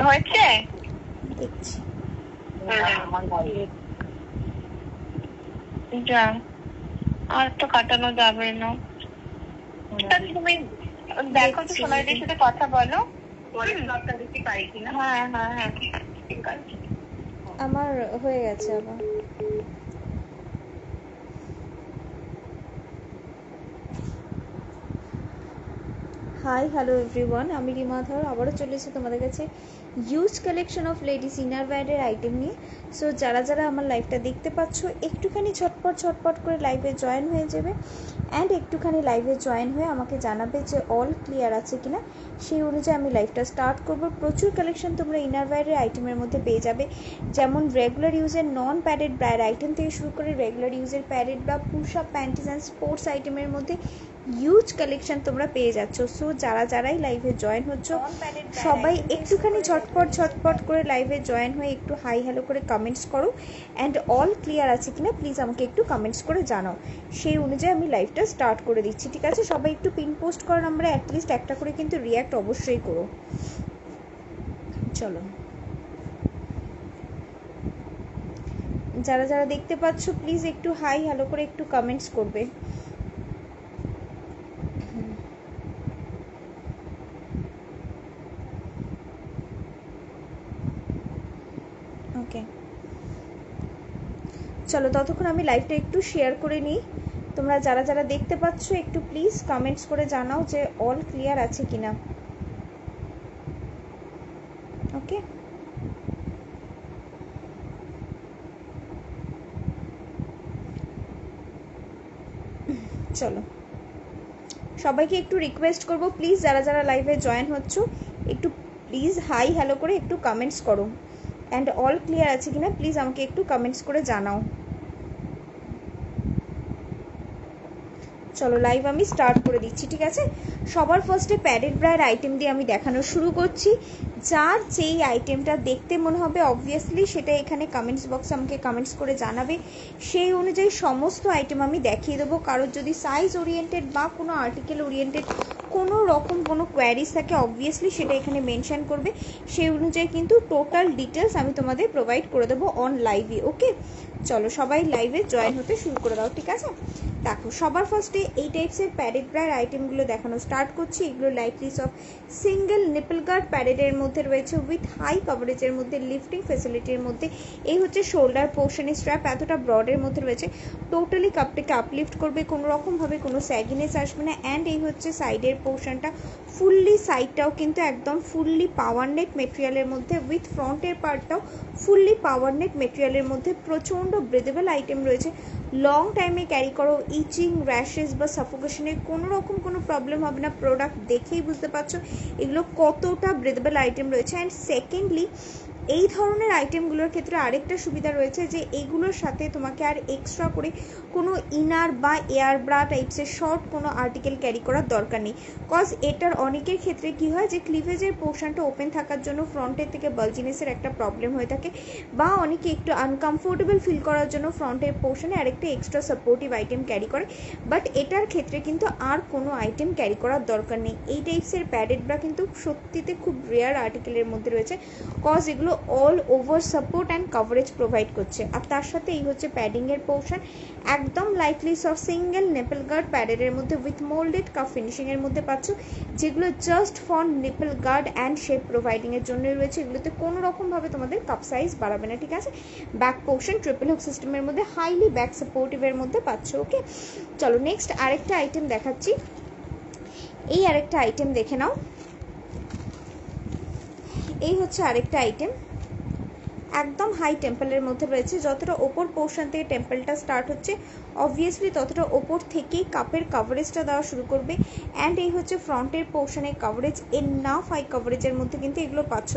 হয়েছে দেখছি। যা আর তো কাটানো যাবে না। তুমি দেখো তো সোনালির সাথে কথা বলো দেখি পাই কিনা। হ্যাঁ হ্যাঁ হ্যাঁ ঠিক আছে। আমার হয়ে গেছে আবার। হাই হ্যালো এভরিওয়ান, আমি রিমা ধর আবারও চলে এসেছি তোমাদের কাছে huge collection of ladies inner ওয়্যারের আইটেম নিয়ে। সো যারা যারা আমার লাইভটা দেখতে পাচ্ছ একটুখানি ছটপট করে লাইভে জয়েন হয়ে যাবে অ্যান্ড একটুখানি লাইভে জয়েন হয়ে আমাকে জানাবে যে অল ক্লিয়ার আছে কিনা, সেই অনুযায়ী আমি লাইভটা স্টার্ট করবো। প্রচুর কালেকশন তোমরা ইনার ওয়্যারের আইটেমের মধ্যে পেয়ে যাবে, যেমন রেগুলার ইউজের নন প্যাডেড ব্রায়ের আইটেম থেকে শুরু করে রেগুলার ইউজের প্যাডেড বা পুশ আপ প্যান্টিস অ্যান্ড স্পোর্টস আইটেমের মধ্যে হিউজ কালেকশন তোমরা পেয়ে যাচ্ছ। সো যারাই লাইভে জয়েন হচ্ছ সবাই একটুখানি ঝটপট করে লাইভে জয়েন হয়ে একটু হাই হ্যালো করে কমেন্টস করো অ্যান্ড অল ক্লিয়ার আছে কিনা প্লিজ আমাকে একটু কমেন্টস করে জানাও, সেই অনুযায়ী আমি লাইভটা স্টার্ট করে দিচ্ছি। ঠিক আছে, সবাই একটু পিন পোস্ট করা নাম্বারে অ্যাটলিস্ট একটা করে কিন্তু রিয়াক্ট অবশ্যই করো। চলো, যারা দেখতে পাচ্ছ প্লিজ একটু হাই হ্যালো করে একটু কমেন্টস করবে। ওকে, চলো ততক্ষণ আমি লাইভটা একটু শেয়ার করে নিই। তোমরা যারা দেখতে পাচ্ছ একটু প্লিজ কমেন্টস করে জানাও যে অল ক্লিয়ার আছে কিনা। ওকে, চলো সবাইকে একটু রিকোয়েস্ট করব প্লিজ যারা লাইভে জয়েন হচ্ছ একটু প্লিজ হাই হ্যালো করে একটু কমেন্টস করো অ্যান্ড অল ক্লিয়ার আছে কিনা প্লিজ আমাকে একটু কমেন্টস করে জানাও। চলো লাইভ আমি স্টার্ট করে দিচ্ছি। ঠিক আছে, সবার ফার্স্টে প্যাডেড ব্রায়ের আইটেম দিয়ে আমি দেখানো শুরু করছি। যার যেই আইটেমটা দেখতে মনে হবে অবভিয়াসলি সেটা এখানে কমেন্টস বক্সে আমাকে কমেন্টস করে জানাবে, সেই অনুযায়ী সমস্ত আইটেম আমি দেখিয়ে দেবো। কারোর যদি সাইজ ওরিয়েন্টেড বা কোনো আর্টিকেল ওরিয়েন্টেড কোনো রকম কোনো কোয়ারিজ থাকে অবভিয়াসলি সেটা এখানে মেনশন করবে, সেই অনুযায়ী কিন্তু টোটাল ডিটেলস আমি তোমাদের প্রোভাইড করে দেবো অন লাইভে। ওকে, চলো সবাই লাইভে জয়েন হতে শুরু করে দাও। ঠিক আছে, দেখো সবার ফার্স্টে এই টাইপসের প্যাডেড ব্রায়ের আইটেমগুলো দেখানো স্টার্ট করছি। এগুলো লাইকলিস অফ সিঙ্গেল নিপল গার্ড প্যাডেডের মধ্যে রয়েছে উইথ হাই কভারেজের মধ্যে, লিফটিং ফেসিলিটির মধ্যে। এই হচ্ছে শোল্ডার পোর্শনের স্ট্র্যাপ, এতটা ব্রডের মধ্যে রয়েছে, টোটালি কাপটাকে আপলিফট করবে, কোনো রকমভাবে কোনো স্যাগিনেস আসবে না। অ্যান্ড এই হচ্ছে সাইডের পোর্শনটা, ফুললি সাইডটাও কিন্তু একদম ফুললি পাওয়ার নেট মেটেরিয়ালের মধ্যে উইথ ফ্রন্টের পার্টটাও ফুললি পাওয়ার নেট মেটেরিয়ালের মধ্যে। প্রচণ্ড ব্রেদেবল আইটেম রয়েছে, লং টাইমে ক্যারি করো, ইচিং র্যাশেস বা সাফোকেশনের কোনো রকম কোনো প্রবলেম হবে না। প্রোডাক্ট দেখেই বুঝতে পারছো এগুলো কতটা ব্রেদেবল আইটেম রয়েছে। অ্যান্ড সেকেন্ডলি এই ধরনের আইটেমগুলোর ক্ষেত্রে আরেকটা সুবিধা রয়েছে যে এইগুলোর সাথে তোমাকে আর এক্সট্রা করে কোনো ইনার বা এয়ার ব্রা টাইপসের শর্ট কোনো আর্টিকেল ক্যারি করার দরকার নেই। কজ এটার অনেকের ক্ষেত্রে কি হয় যে ক্লিভেজের পোর্শনটা ওপেন থাকার জন্য ফ্রন্টের থেকে বালজিনেসের একটা প্রবলেম হয়ে থাকে, বা অনেকে একটু আনকমফোর্টেবল ফিল করার জন্য ফ্রন্টের পোর্শনে আরেকটা এক্সট্রা সাপোর্টিভ আইটেম ক্যারি করে। বাট এটার ক্ষেত্রে কিন্তু আর কোনো আইটেম ক্যারি করার দরকার নেই। এই টাইপসের প্যাডেড ব্রা কিন্তু সত্যিতে খুব রেয়ার আর্টিকেলের মধ্যে রয়েছে, কজ এগুলো all over support and coverage provide করছে। আর তার সাথে এই হচ্ছে প্যাডিংয়ের পোর্শন, একদম lightly soft single nipple guard প্যাডেডের মধ্যে উইথ মোল্ডেড কাপ ফিনিশিংয়ের মধ্যে পাচ্ছ, যেগুলো just for nipple guard and shape প্রোভাইডিংয়ের জন্যই রয়েছে। এগুলোতে কোনো রকমভাবে তোমাদের কাপ সাইজ বাড়াবে না। ঠিক আছে, ব্যাক পোর্শন ট্রিপল হুক সিস্টেমের মধ্যে হাইলি ব্যাক সাপোর্টিভের মধ্যে পাচ্ছ। ওকে, চলো নেক্সট আরেকটা আইটেম দেখাচ্ছি। এই আরেকটা আইটেম দেখে নাও, এই হচ্ছে আরেকটা আইটেম, একদম হাই টেম্পলের মধ্যে রয়েছে। যতটা ওপর পোর্শন থেকে টেম্পলটা স্টার্ট হচ্ছে অবভিয়াসলি ততটা ওপর থেকেই কাপের কভারেজটা দেওয়া শুরু করবে। অ্যান্ড এই হচ্ছে ফ্রন্টের পোর্শনের কভারেজ, এনাফ হাই কভারেজের মধ্যে কিন্তু এগুলো পাচ্ছ।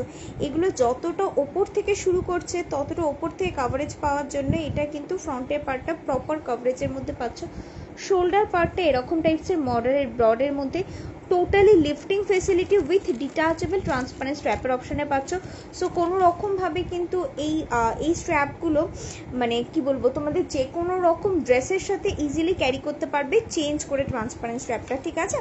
এগুলো যতটা ওপর থেকে শুরু করছে ততটা ওপর থেকে কভারেজ পাওয়ার জন্য এটা কিন্তু ফ্রন্টের পার্টটা প্রপার কভারেজের মধ্যে পাচ্ছ। শোল্ডার পার্টটা এরকম টাইপসের মডারেট ব্রডের মধ্যে, totally lifting facility with detachable transparent স্ট্র্যাপের অপশানে পাচ্ছ। সো কোনো রকমভাবে কিন্তু এই স্ট্র্যাপগুলো মানে কি বলবো তোমাদের যে কোনো রকম ড্রেসের সাথে ইজিলি ক্যারি করতে পারবে চেঞ্জ করে ট্রান্সপারেন্ট স্ট্র্যাপটা। ঠিক আছে,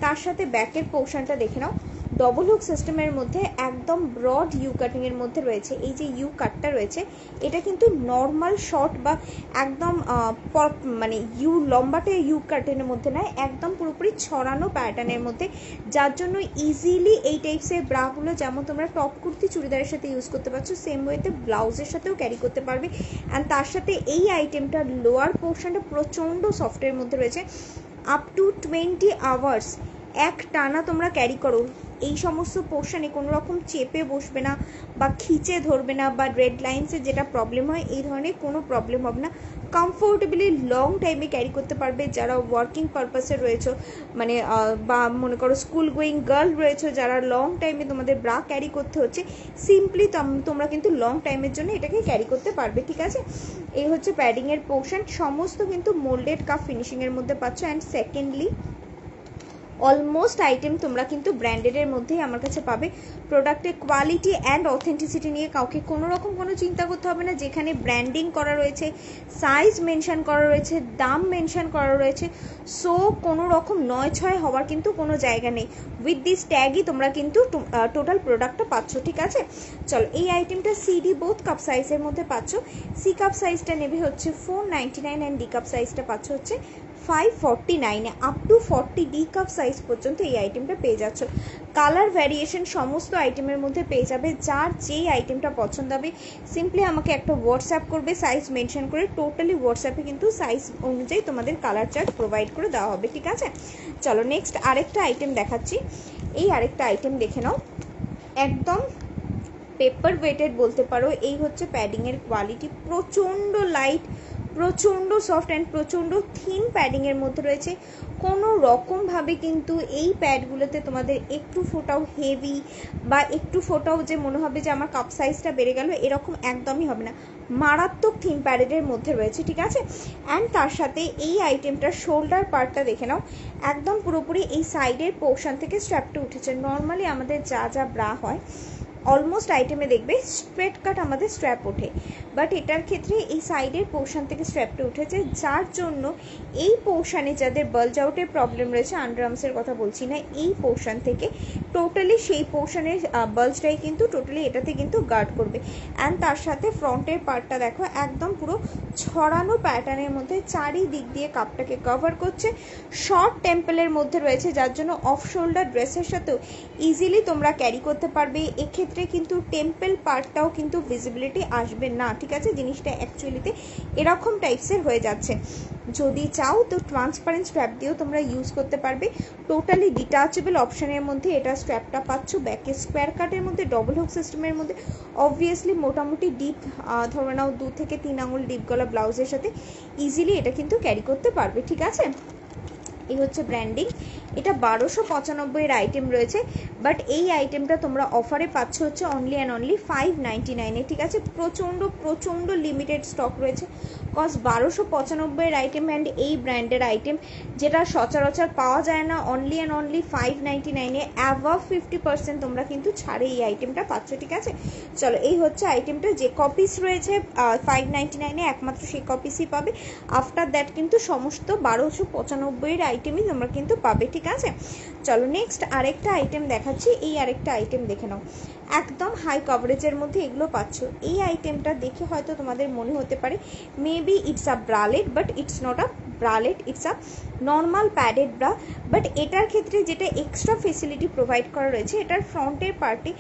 তার সাথে ব্যাকের পোর্শনটা দেখে নাও, ডবল হুক সিস্টেমের মধ্যে একদম ব্রড ইউ কাটিংয়ের মধ্যে রয়েছে। এই যে ইউ কাটটা রয়েছে এটা কিন্তু নর্মাল শর্ট বা একদম মানে ইউ লম্বাটে ইউ কাটিংয়ের মধ্যে নয়, একদম পুরোপুরি ছড়ানো প্যাটার্নের মধ্যে, যার জন্য ইজিলি এই টাইপসের ব্রাগুলো যেমন তোমরা টপ কুর্তি চুড়িদারের সাথে ইউজ করতে পারছো, সেম ওয়েতে ব্লাউজের সাথেও ক্যারি করতে পারবে। অ্যান্ড তার সাথে এই আইটেমটার লোয়ার পোর্শনটা প্রচণ্ড সফটের মধ্যে রয়েছে। আপ টু 20 আওয়ার্স এক টানা তোমরা ক্যারি করো, এই সমস্ত পোর্শনে কোনো রকম চেপে বসবে না বা খিচে ধরবে না বা রেড লাইন্সে যেটা প্রবলেম হয় এই ধরনের কোনো প্রবলেম হবে না। কমফোর্টেবলি লং টাইমে ক্যারি করতে পারবে। যারা ওয়ার্কিং পারপাসে রয়েছে মানে বা মনে করো স্কুল গোয়িং গার্ল রয়েছে, যারা লং টাইমে তোমাদের ব্রা ক্যারি করতে হচ্ছে, সিম্পলি তোমরা কিন্তু লং টাইমের জন্য এটাকে ক্যারি করতে পারবে। ঠিক আছে, এই হচ্ছে প্যাডিংয়ের পোর্শন, সমস্ত কিন্তু মোল্ডেড কাপ ফিনিশিংয়ের মধ্যে পাচ্ছ। অ্যান্ড সেকেন্ডলি অলমোস্ট আইটেম তোমরা কিন্তু ব্র্যান্ডেডের মধ্যেই আমার কাছে পাবে। প্রোডাক্টের কোয়ালিটি অ্যান্ড অথেন্টিসিটি নিয়ে কাউকে কোনো রকম কোনো চিন্তা করতে হবে না। যেখানে ব্র্যান্ডিং করা রয়েছে, সাইজ মেনশন করা রয়েছে, দাম মেনশন করা রয়েছে, সো কোনো রকম 9-6 হওয়ার কিন্তু কোনো জায়গা নেই। উইথ দিস ট্যাগই তোমরা কিন্তু টোটাল প্রোডাক্টটা পাচ্ছ। ঠিক আছে, চলো এই আইটেমটা সিডি বোথ কাপ সাইজের মধ্যে পাচ্ছ। সি কাপ সাইজটা নেবে হচ্ছে 499 অ্যান্ড ডি কাপ সাইজটা পাচ্ছ হচ্ছে 549 up to 40 D cup size পর্যন্ত এই আইটেমটা পেয়ে যাচ্ছ। কালার ভ্যারিয়েশন সমস্ত আইটেমের মধ্যে পেয়ে যাবে। যার যেই আইটেমটা পছন্দ হবে সিম্পলি আমাকে একটা হোয়াটসঅ্যাপ করবে সাইজ মেনশন করে, টোটালি হোয়াটসঅ্যাপে কিন্তু সাইজ অনুযায়ী তোমাদের কালার চার্ট প্রোভাইড করে দেওয়া হবে। ঠিক আছে, চলো নেক্সট আরেকটা আইটেম দেখাচ্ছি। এই আরেকটা আইটেম দেখে নাও, একদম পেপার ওয়েটেড বলতে পারো। এই হচ্ছে প্যাডিংয়ের কোয়ালিটি, প্রচণ্ড লাইট, প্রচণ্ড সফট অ্যান্ড প্রচণ্ড থিন প্যাডিংয়ের মধ্যে রয়েছে। কোনো রকমভাবে কিন্তু এই প্যাডগুলোতে তোমাদের একটু ফোটাও হেভি বা একটু ফোটাও যে মনে হবে যে আমার কাপ সাইজটা বেড়ে গেল, এরকম একদমই হবে না। মারাত্মক থিন প্যাডের মধ্যে রয়েছে। ঠিক আছে, অ্যান্ড তার সাথে এই আইটেমটার শোল্ডার পার্টটা দেখে নাও, একদম পুরোপুরি এই সাইডের পোর্শন থেকে স্ট্র্যাপটা উঠেছে। নর্মালি আমাদের যা যা ব্রা হয় অলমোস্ট আইটেমে দেখবে স্ট্রেট কাট আমাদের স্ট্র্যাপ ওঠে, বাট এটার ক্ষেত্রে এই সাইডের পোর্শন থেকে স্ট্র্যাপটা উঠেছে, যার জন্য এই পোর্শনে যাদের বাল্জ আউটের প্রবলেম রয়েছে, আন্ডারআর্মসের কথা বলছি না, এই পোর্শন থেকে টোটালি সেই পোর্শনের বাল্জটাই কিন্তু টোটালি এটাতে কিন্তু গার্ড করবে। অ্যান্ড তার সাথে ফ্রন্টের পার্টটা দেখো একদম পুরো ছড়ানো প্যাটার্নের মধ্যে চারিদিক দিয়ে কাপটাকে কভার করছে। শর্ট টেম্পলের মধ্যে রয়েছে, যার জন্য অফ শোল্ডার ড্রেসের সাথেও ইজিলি তোমরা ক্যারি করতে পারবে। এক্ষেত্রে কিন্তু টেম্পল পার্টটাও কিন্তু ভিজিবিলিটি আসবে না। ঠিক আছে, জিনিসটা অ্যাকচুয়ালিতে এরকম টাইপসের হয়ে যাচ্ছে। যদি চাও তো ট্রান্সপারেন্ট স্ট্র্যাপ দিয়েও তোমরা ইউজ করতে পারবে। টোটালি ডিটাচেবল অপশনের মধ্যে এটা স্ট্র্যাপটা পাচ্ছ। ব্যাকে স্কোয়ার কাটের মধ্যে ডবল হুক সিস্টেমের মধ্যে অবভিয়াসলি মোটামুটি ডিপ ধরে নাও 2 থেকে 3 আঙুল ডিপ গলা ব্লাউজের সাথে ইজিলি এটা কিন্তু ক্যারি করতে পারবে। ঠিক আছে, এই হচ্ছে ব্র্যান্ডিং। এটা 1295 আইটেম রয়েছে, বাট এই আইটেমটা তোমরা অফারে পাচ্ছ হচ্ছে অনলি অ্যান্ড অনলি 599-এ। ঠিক আছে, প্রচণ্ড প্রচণ্ড লিমিটেড স্টক রয়েছে। কজ 1295 আইটেম অ্যান্ড এই ব্র্যান্ডের আইটেম যেটা সচরাচর পাওয়া যায় না, অনলি অ্যান্ড অনলি 599-এ অ্যাভাব 50% তোমরা কিন্তু ছাড়ে এই আইটেমটা পাচ্ছ। ঠিক আছে, চলো এই হচ্ছে আইটেমটা। যে কপিস রয়েছে 599-এ একমাত্র সেই কপিসই পাবে। আফটার দ্যাট কিন্তু সমস্ত 1295 আইটেমই তোমরা কিন্তু পাবে। ঠিক আছে, চলো নেক্সট আরেকটা আইটেম দেখাচ্ছি। এই আরেকটা আইটেম দেখে নাও, একদম হাই কভারেজের মধ্যে এগুলো পাচ্ছ। এই আইটেমটা দেখে হয়তো তোমাদের মনে হতে পারে maybe it's a bralette, but it's not a bralette, it's a normal padded bra. But এটার ক্ষেত্রে যেটা এক্সট্রা ফেসিলিটি প্রোভাইড করা রয়েছে, এটার ফ্রন্টের পার্টে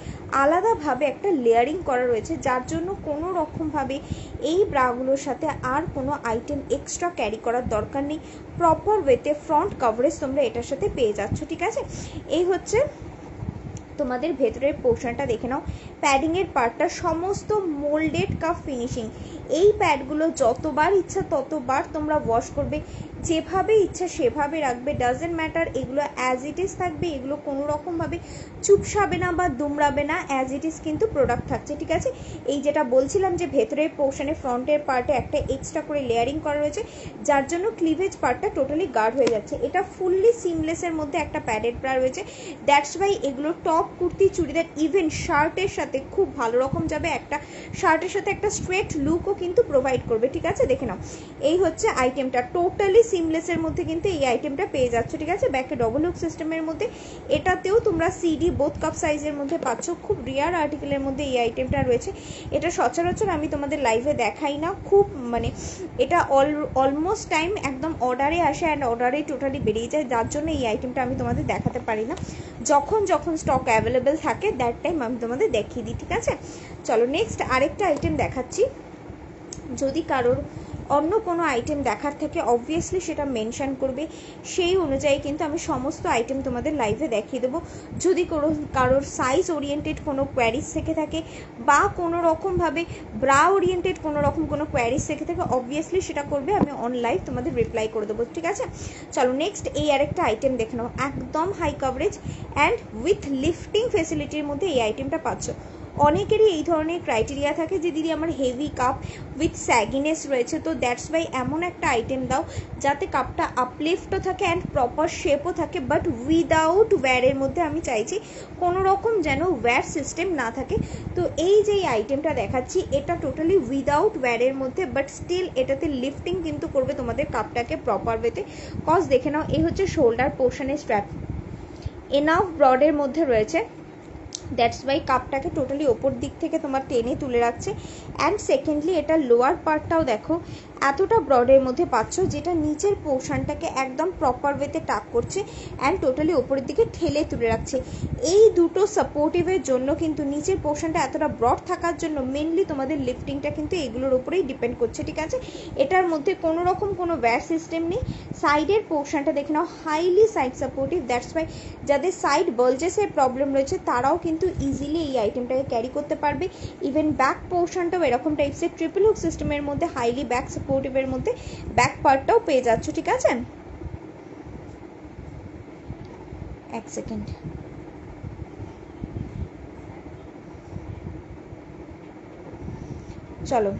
আলাদাভাবে একটা লেয়ারিং করা রয়েছে, যার জন্য কোনো রকমভাবে এই ব্রাগুলোর সাথে আর কোনো আইটেম এক্সট্রা ক্যারি করার দরকার নেই। প্রপার ওয়েতে ফ্রন্ট কভারেজ তোমরা এটার সাথে পেয়ে যাচ্ছ। ঠিক আছে, এই হচ্ছে তোমাদের ভেতরের পোর্শনটা দেখে নাও। প্যাডিংয়ের পার্টটা সমস্ত মোল্ডেড কাপ ফিনিশিং। এই প্যাডগুলো যতবার ইচ্ছা ততবার তোমরা ওয়াশ করবে, যেভাবে ইচ্ছা সেভাবে রাখবে, ডাজেন্ট ম্যাটার। এগুলো অ্যাজ ইট ইজ থাকবে, এগুলো কোনো রকমভাবে চুপসাবে না বা দুমড়াবে না, অ্যাজ ইট ইজ কিন্তু প্রোডাক্ট থাকছে। ঠিক আছে, এই যেটা বলছিলাম যে ভেতরের পোর্শনে ফ্রন্টের পার্টে একটা এক্সট্রা করে লেয়ারিং করা রয়েছে, যার জন্য ক্লিভেজ পার্টটা টোটালি গার্ড হয়ে যাচ্ছে। এটা ফুললি সিমলেসের মধ্যে একটা প্যাডেড ব্রা রয়েছে, দ্যাটস ওয়াই এগুলো টপ কুর্তি চুড়িদার ইভেন শার্টের সাথে খুব ভালো রকম যাবে। একটা শার্টের সাথে একটা স্ট্রেট লুকও কিন্তু প্রোভাইড করবে। ঠিক আছে, দেখে নাও এই হচ্ছে আইটেমটা, টোটালি সিমলেসের মধ্যে কিন্তু এই আইটেমটা পেয়ে যাচ্ছ, ঠিক আছে। ব্যাকে ডবল হুক সিস্টেমের মধ্যে, এটাতেও তোমরা সিডি বোথ কাপ সাইজের মধ্যে পাচ্ছ। খুব রিয়ার আর্টিকেলের মধ্যে এই আইটেমটা রয়েছে। এটা সচরাচর আমি তোমাদের লাইভে দেখাই না, খুব মানে এটা অলমোস্ট টাইম একদম অর্ডারে আসে অ্যান্ড অর্ডারে টোটালি বেরিয়ে যায়, যার জন্য এই আইটেমটা আমি তোমাদের দেখাতে পারি না। যখন যখন স্টক অ্যাভেলেবেল থাকে দ্যাট টাইম আমি তোমাদের দেখিয়ে দিই, ঠিক আছে। চলো নেক্সট আরেকটা আইটেম দেখাচ্ছি। যদি কারোর অন্য কোনো আইটেম দেখার থাকে অবভিয়াসলি সেটা মেনশন করবে, সেই অনুযায়ী কিন্তু আমি সমস্ত আইটেম তোমাদের লাইভে দেখিয়ে দেবো। যদি কারোর সাইজ ওরিয়েন্টেড কোনো কোয়ারিজ থেকে থাকে বা কোনো রকমভাবে ব্রা ওরিয়েন্টেড কোনো রকম কোনো কোয়ারিজ থেকে থাকে অবভিয়াসলি সেটা করবে, আমি অন লাইভ তোমাদের রিপ্লাই করে দেবো, ঠিক আছে। চলো নেক্সট এই আরেকটা আইটেম দেখে নাও, একদম high coverage and with lifting ফেসিলিটির মধ্যে এই আইটেমটা পাচ্ছ। অনেকেরই এই ধরনের ক্রাইটেরিয়া থাকে যে দিদি আমার হেভি কাপ উইথ স্যাগিনেস রয়েছে, তো দ্যাটস ওয়াই এমন একটা আইটেম দাও যাতে কাপটা আপলিফটও থাকে অ্যান্ড প্রপার শেপও থাকে, বাট উইদাউট ওয়্যারের মধ্যে আমি চাইছি কোনো রকম যেন ওয়্যার সিস্টেম না থাকে। তো এই যে আইটেমটা দেখাচ্ছি এটা টোটালি উইদাউট ওয়্যারের মধ্যে, বাট স্টিল এটাতে লিফটিং কিন্তু করবে তোমাদের কাপটাকে প্রপার ওয়েতে। কজ দেখে নাও, এই হচ্ছে শোল্ডার পোর্শনের স্ট্র্যাপ, এনাফ ব্রডের মধ্যে রয়েছে, দ্যাটস ওয়াই কাপটাকে টোটালি ওপর দিক থেকে তোমার টেনে তুলে রাখছে। অ্যান্ড সেকেন্ডলি এটা লোয়ার পার্টটাও দেখো এতটা ব্রডের মধ্যে পাচ্ছ, যেটা নিচের পোর্শনটাকে একদম প্রপার ওয়েতে টাক করছে অ্যান্ড টোটালি ওপরের দিকে ঠেলে তুলে রাখছে। এই দুটো সাপোর্টিভের জন্য কিন্তু নিচের পোর্শনটা এতটা ব্রড থাকার জন্য মেনলি তোমাদের লিফটিংটা কিন্তু এগুলোর উপরেই ডিপেন্ড করছে, ঠিক আছে। এটার মধ্যে কোনো রকম কোনো ওয়্যার সিস্টেম নেই। সাইডের পোর্শনটা দেখে নাও highly side supportive, that's why যাদের সাইড বালজেসের প্রবলেম রয়েছে তারাও কিন্তু ইজিলি এই আইটেমটাকে ক্যারি করতে পারবে। ইভেন ব্যাক পোর্শনটাও এরকম টাইপসের ট্রিপল হুক সিস্টেমের মধ্যে হাইলি ব্যাক সাপোর্টিভের মধ্যে ব্যাক পার্টটাও পেয়ে যাচ্ছ, ঠিক আছে। এক সেকেন্ড, চলো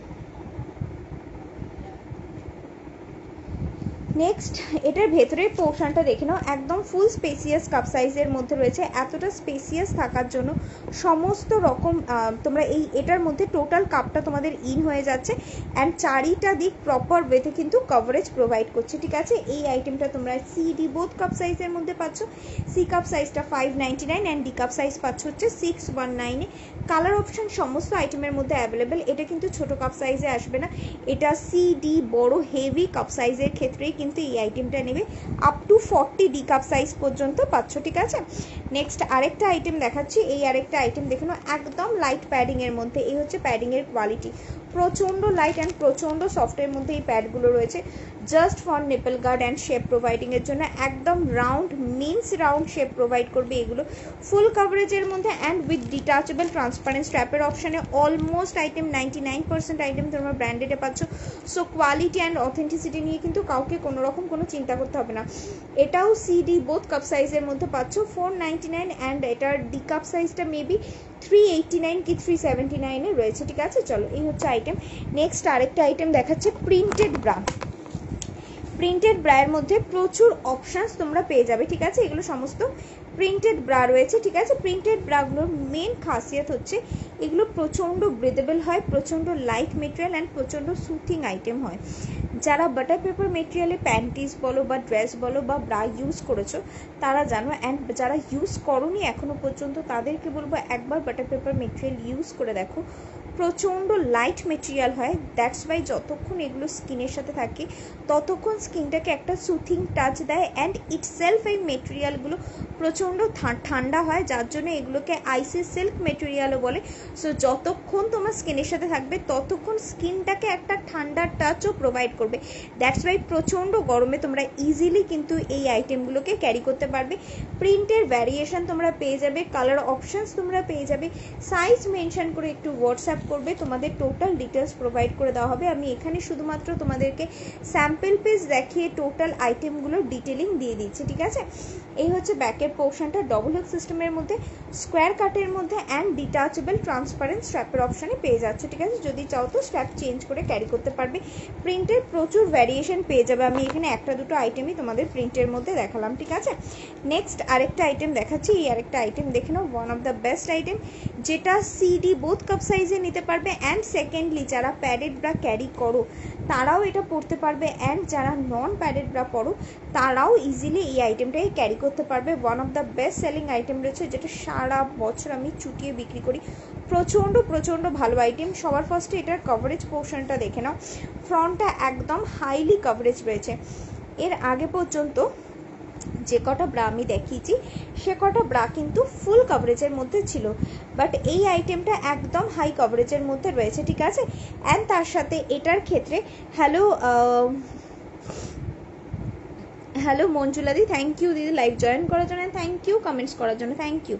নেক্সট এটার ভেতরের পোর্শনটা দেখে নাও, একদম ফুল স্পেসিয়াস কাপ সাইজের মধ্যে রয়েছে। এতটা স্পেসিয়াস থাকার জন্য সমস্ত রকম তোমরা এটার মধ্যে টোটাল কাপটা তোমাদের ইন হয়ে যাচ্ছে অ্যান্ড চারিটা দিক প্রপার ওয়েতে কিন্তু কভারেজ প্রোভাইড করছে, ঠিক আছে। এই আইটেমটা তোমরা সিডি বোথ কাপ সাইজের মধ্যে পাচ্ছ। সি কাপ সাইজটা 599 অ্যান্ড ডি কাপ সাইজ পাচ্ছ হচ্ছে 619। কালার অপশন সমস্ত আইটেমের মধ্যে অ্যাভেলেবেল। এটা কিন্তু ছোট কাপ সাইজে আসবে না, এটা সিডি বড় হেভি কাপ সাইজের ক্ষেত্রেই কিন্তু এই আইটেমটা নেবে। Up to 40 D cup size পর্যন্ত পাচ্ছ, ঠিক আছে। নেক্সট আরেকটা আইটেম দেখাচ্ছি। এই আরেকটা আইটেম দেখুন, একদম লাইট প্যাডিং এর মধ্যে। এই হচ্ছে প্যাডিং এর কোয়ালিটি, প্রচন্ড লাইট অ্যান্ড প্রচন্ড সফটের মধ্যে এই প্যাডগুলো রয়েছে, just for nipple guard and shape providing এর জন্য। একদম round means round shape provide করবে এগুলো, ফুল কভারেজের মধ্যে অ্যান্ড উইথ ডিটাচেবল ট্রান্সপারেন্ট স্ট্র্যাপের অপশানে। অলমোস্ট আইটেম 99% আইটেম তোমরা ব্র্যান্ডেডে পাচ্ছ। সো কোয়ালিটি অ্যান্ড অথেন্টিসিটি নিয়ে কিন্তু কাউকে কোনো রকম কোনো চিন্তা করতে হবে না। এটাও সিডি বোথ কাপ সাইজের মধ্যে পাচ্ছ 499 অ্যান্ড এটার ডি কাপ সাইজটা মেবি 389 কি 379 রয়েছে, ঠিক আছে। চলো এই হচ্ছে আইটেম। নেক্সট আরেকটা আইটেম দেখাচ্ছে প্রিন্টেড ব্রা। প্রিন্টেড ব্রায়ের মধ্যে প্রচুর অপশানস তোমরা পেয়ে যাবে, ঠিক আছে। এগুলো সমস্ত প্রিন্টেড ব্রা রয়েছে, ঠিক আছে। প্রিন্টেড ব্রাগুলোর মেন খাসিয়ত হচ্ছে এগুলো প্রচণ্ড ব্রিদেবল হয়, প্রচণ্ড লাইট মেটেরিয়াল অ্যান্ড প্রচণ্ড সুথিং আইটেম হয়। যারা বাটার পেপার মেটেরিয়ালে প্যান্টিস বলো বা ড্রেস বলো বা ব্রা ইউজ করেছো তারা জানো, অ্যান্ড যারা ইউজ করোনি এখনও পর্যন্ত তাদেরকে বলবো একবার বাটার পেপার মেটেরিয়াল ইউজ করে দেখো। প্রচণ্ড লাইট মেটেরিয়াল হয়, দ্যাটস ওয়াই যতক্ষণ এগুলো স্কিনের সাথে থাকে ততক্ষণ স্কিনটাকে একটা সুথিং টাচ দেয় অ্যান্ড ইটসেলফ এই মেটেরিয়ালগুলো প্রচণ্ড ঠান্ডা হয়, যার জন্য এগুলোকে আইসি সিল্ক মেটেরিয়ালও বলে। সো যতক্ষণ তোমার স্কিনের সাথে থাকবে ততক্ষণ স্কিনটাকে একটা ঠান্ডার টাচও প্রোভাইড করবে, দ্যাটস ওয়াই প্রচণ্ড গরমে তোমরা ইজিলি কিন্তু এই আইটেমগুলোকে ক্যারি করতে পারবে। প্রিন্টের ভ্যারিয়েশন তোমরা পেয়ে যাবে, কালার অপশানস তোমরা পেয়ে যাবে, সাইজ মেনশন করে একটু হোয়াটসঅ্যাপ করবে, তোমাদের টোটাল ডিটেলস প্রোভাইড করে দেওয়া হবে। আমি এখানে শুধুমাত্র তোমাদেরকে স্যাম্পল পেজ দেখিয়ে টোটাল আইটেমগুলোর ডিটেলিং দিয়ে দিচ্ছি, ঠিক আছে। এই হচ্ছে ব্যাকের পোর্শনটা, ডবল হুক সিস্টেমের মধ্যে, স্কোয়ার কাটের মধ্যে অ্যান্ড ডিটাচেবল ট্রান্সপারেন্ট স্ট্র্যাপের অপশানে পেয়ে যাচ্ছে, ঠিক আছে। যদি চাও তো স্ট্র্যাপ চেঞ্জ করে ক্যারি করতে পারবে। প্রিন্টের প্রচুর ভ্যারিয়েশন পেয়ে যাবে, আমি এখানে একটা দুটো আইটেমই তোমাদের প্রিন্টের মধ্যে দেখালাম, ঠিক আছে। নেক্সট আরেকটা আইটেম দেখাচ্ছি। এই আরেকটা আইটেম দেখে নাও, one of the best item, যেটা সিডি বোথ কাপ সাইজে নিতে পারবে অ্যান্ড সেকেন্ডলি যারা প্যাডেড ব্রা ক্যারি করো তারাও এটা পরতে পারবে, অ্যান্ড যারা নন প্যাডেড ব্রা পরো তারাও ইজিলি এই আইটেমটাকে ক্যারি করতে পারবে। One of the best selling item রয়েছে, যেটা সারা বছর আমি চুটিয়ে বিক্রি করি। প্রচণ্ড ভালো আইটেম। সবার ফার্স্টে এটার কভারেজ পোর্শনটা দেখে নাও। ফ্রন্টটা একদম হাইলি কভারেজ রয়েছে। এর আগে পর্যন্ত যে কটা ব্রা আমি দেখিয়েছি সে কটা ব্রা কিন্তু ফুল কভারেজের মধ্যে ছিল, বাট এই আইটেমটা একদম হাই কভারেজের মধ্যে রয়েছে, ঠিক আছে। অ্যান্ড তার সাথে এটার ক্ষেত্রে হ্যালো মঞ্জুলাদি, থ্যাংক ইউ দিদি লাইভ জয়েন করার জন্য, থ্যাংক ইউ কমেন্টস করার জন্য, থ্যাংক ইউ।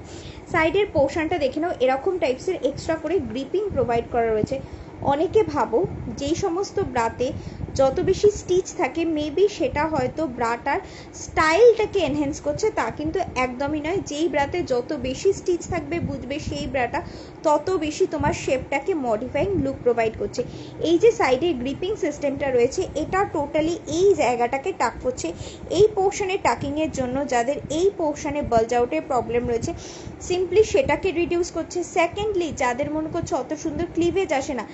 সাইডের পোর্শনটা দেখে নাও, এরকম টাইপসের এক্সট্রা করে গ্রিপিং প্রোভাইড করা রয়েছে। অনেকে ভাবো যেই সমস্ত ব্রাতে যত বেশি স্টিচ থাকে মেবি সেটা হয়তো ব্রাটার স্টাইলটাকে এনহ্যান্স করছে, তা কিন্তু একদমই নয়। যেই ব্রাতে যত বেশি স্টিচ থাকবে বুঝবে সেই ব্রাটা তত বেশি তোমার শেপটাকে মডিফাইং লুক প্রোভাইড করছে। এই যে সাইডে গ্রিপিং সিস্টেমটা রয়েছে এটা টোটালি এই জায়গাটাকে টাক করছে। এই পোর্শনে টাকিংয়ের জন্য যাদের এই পোর্শনে বাল্জ আউটের প্রবলেম রয়েছে সিম্পলি সেটাকে রিডিউস করছে। সেকেন্ডলি যাদের মনে করছে অত সুন্দর ক্লিভেজ আসে না,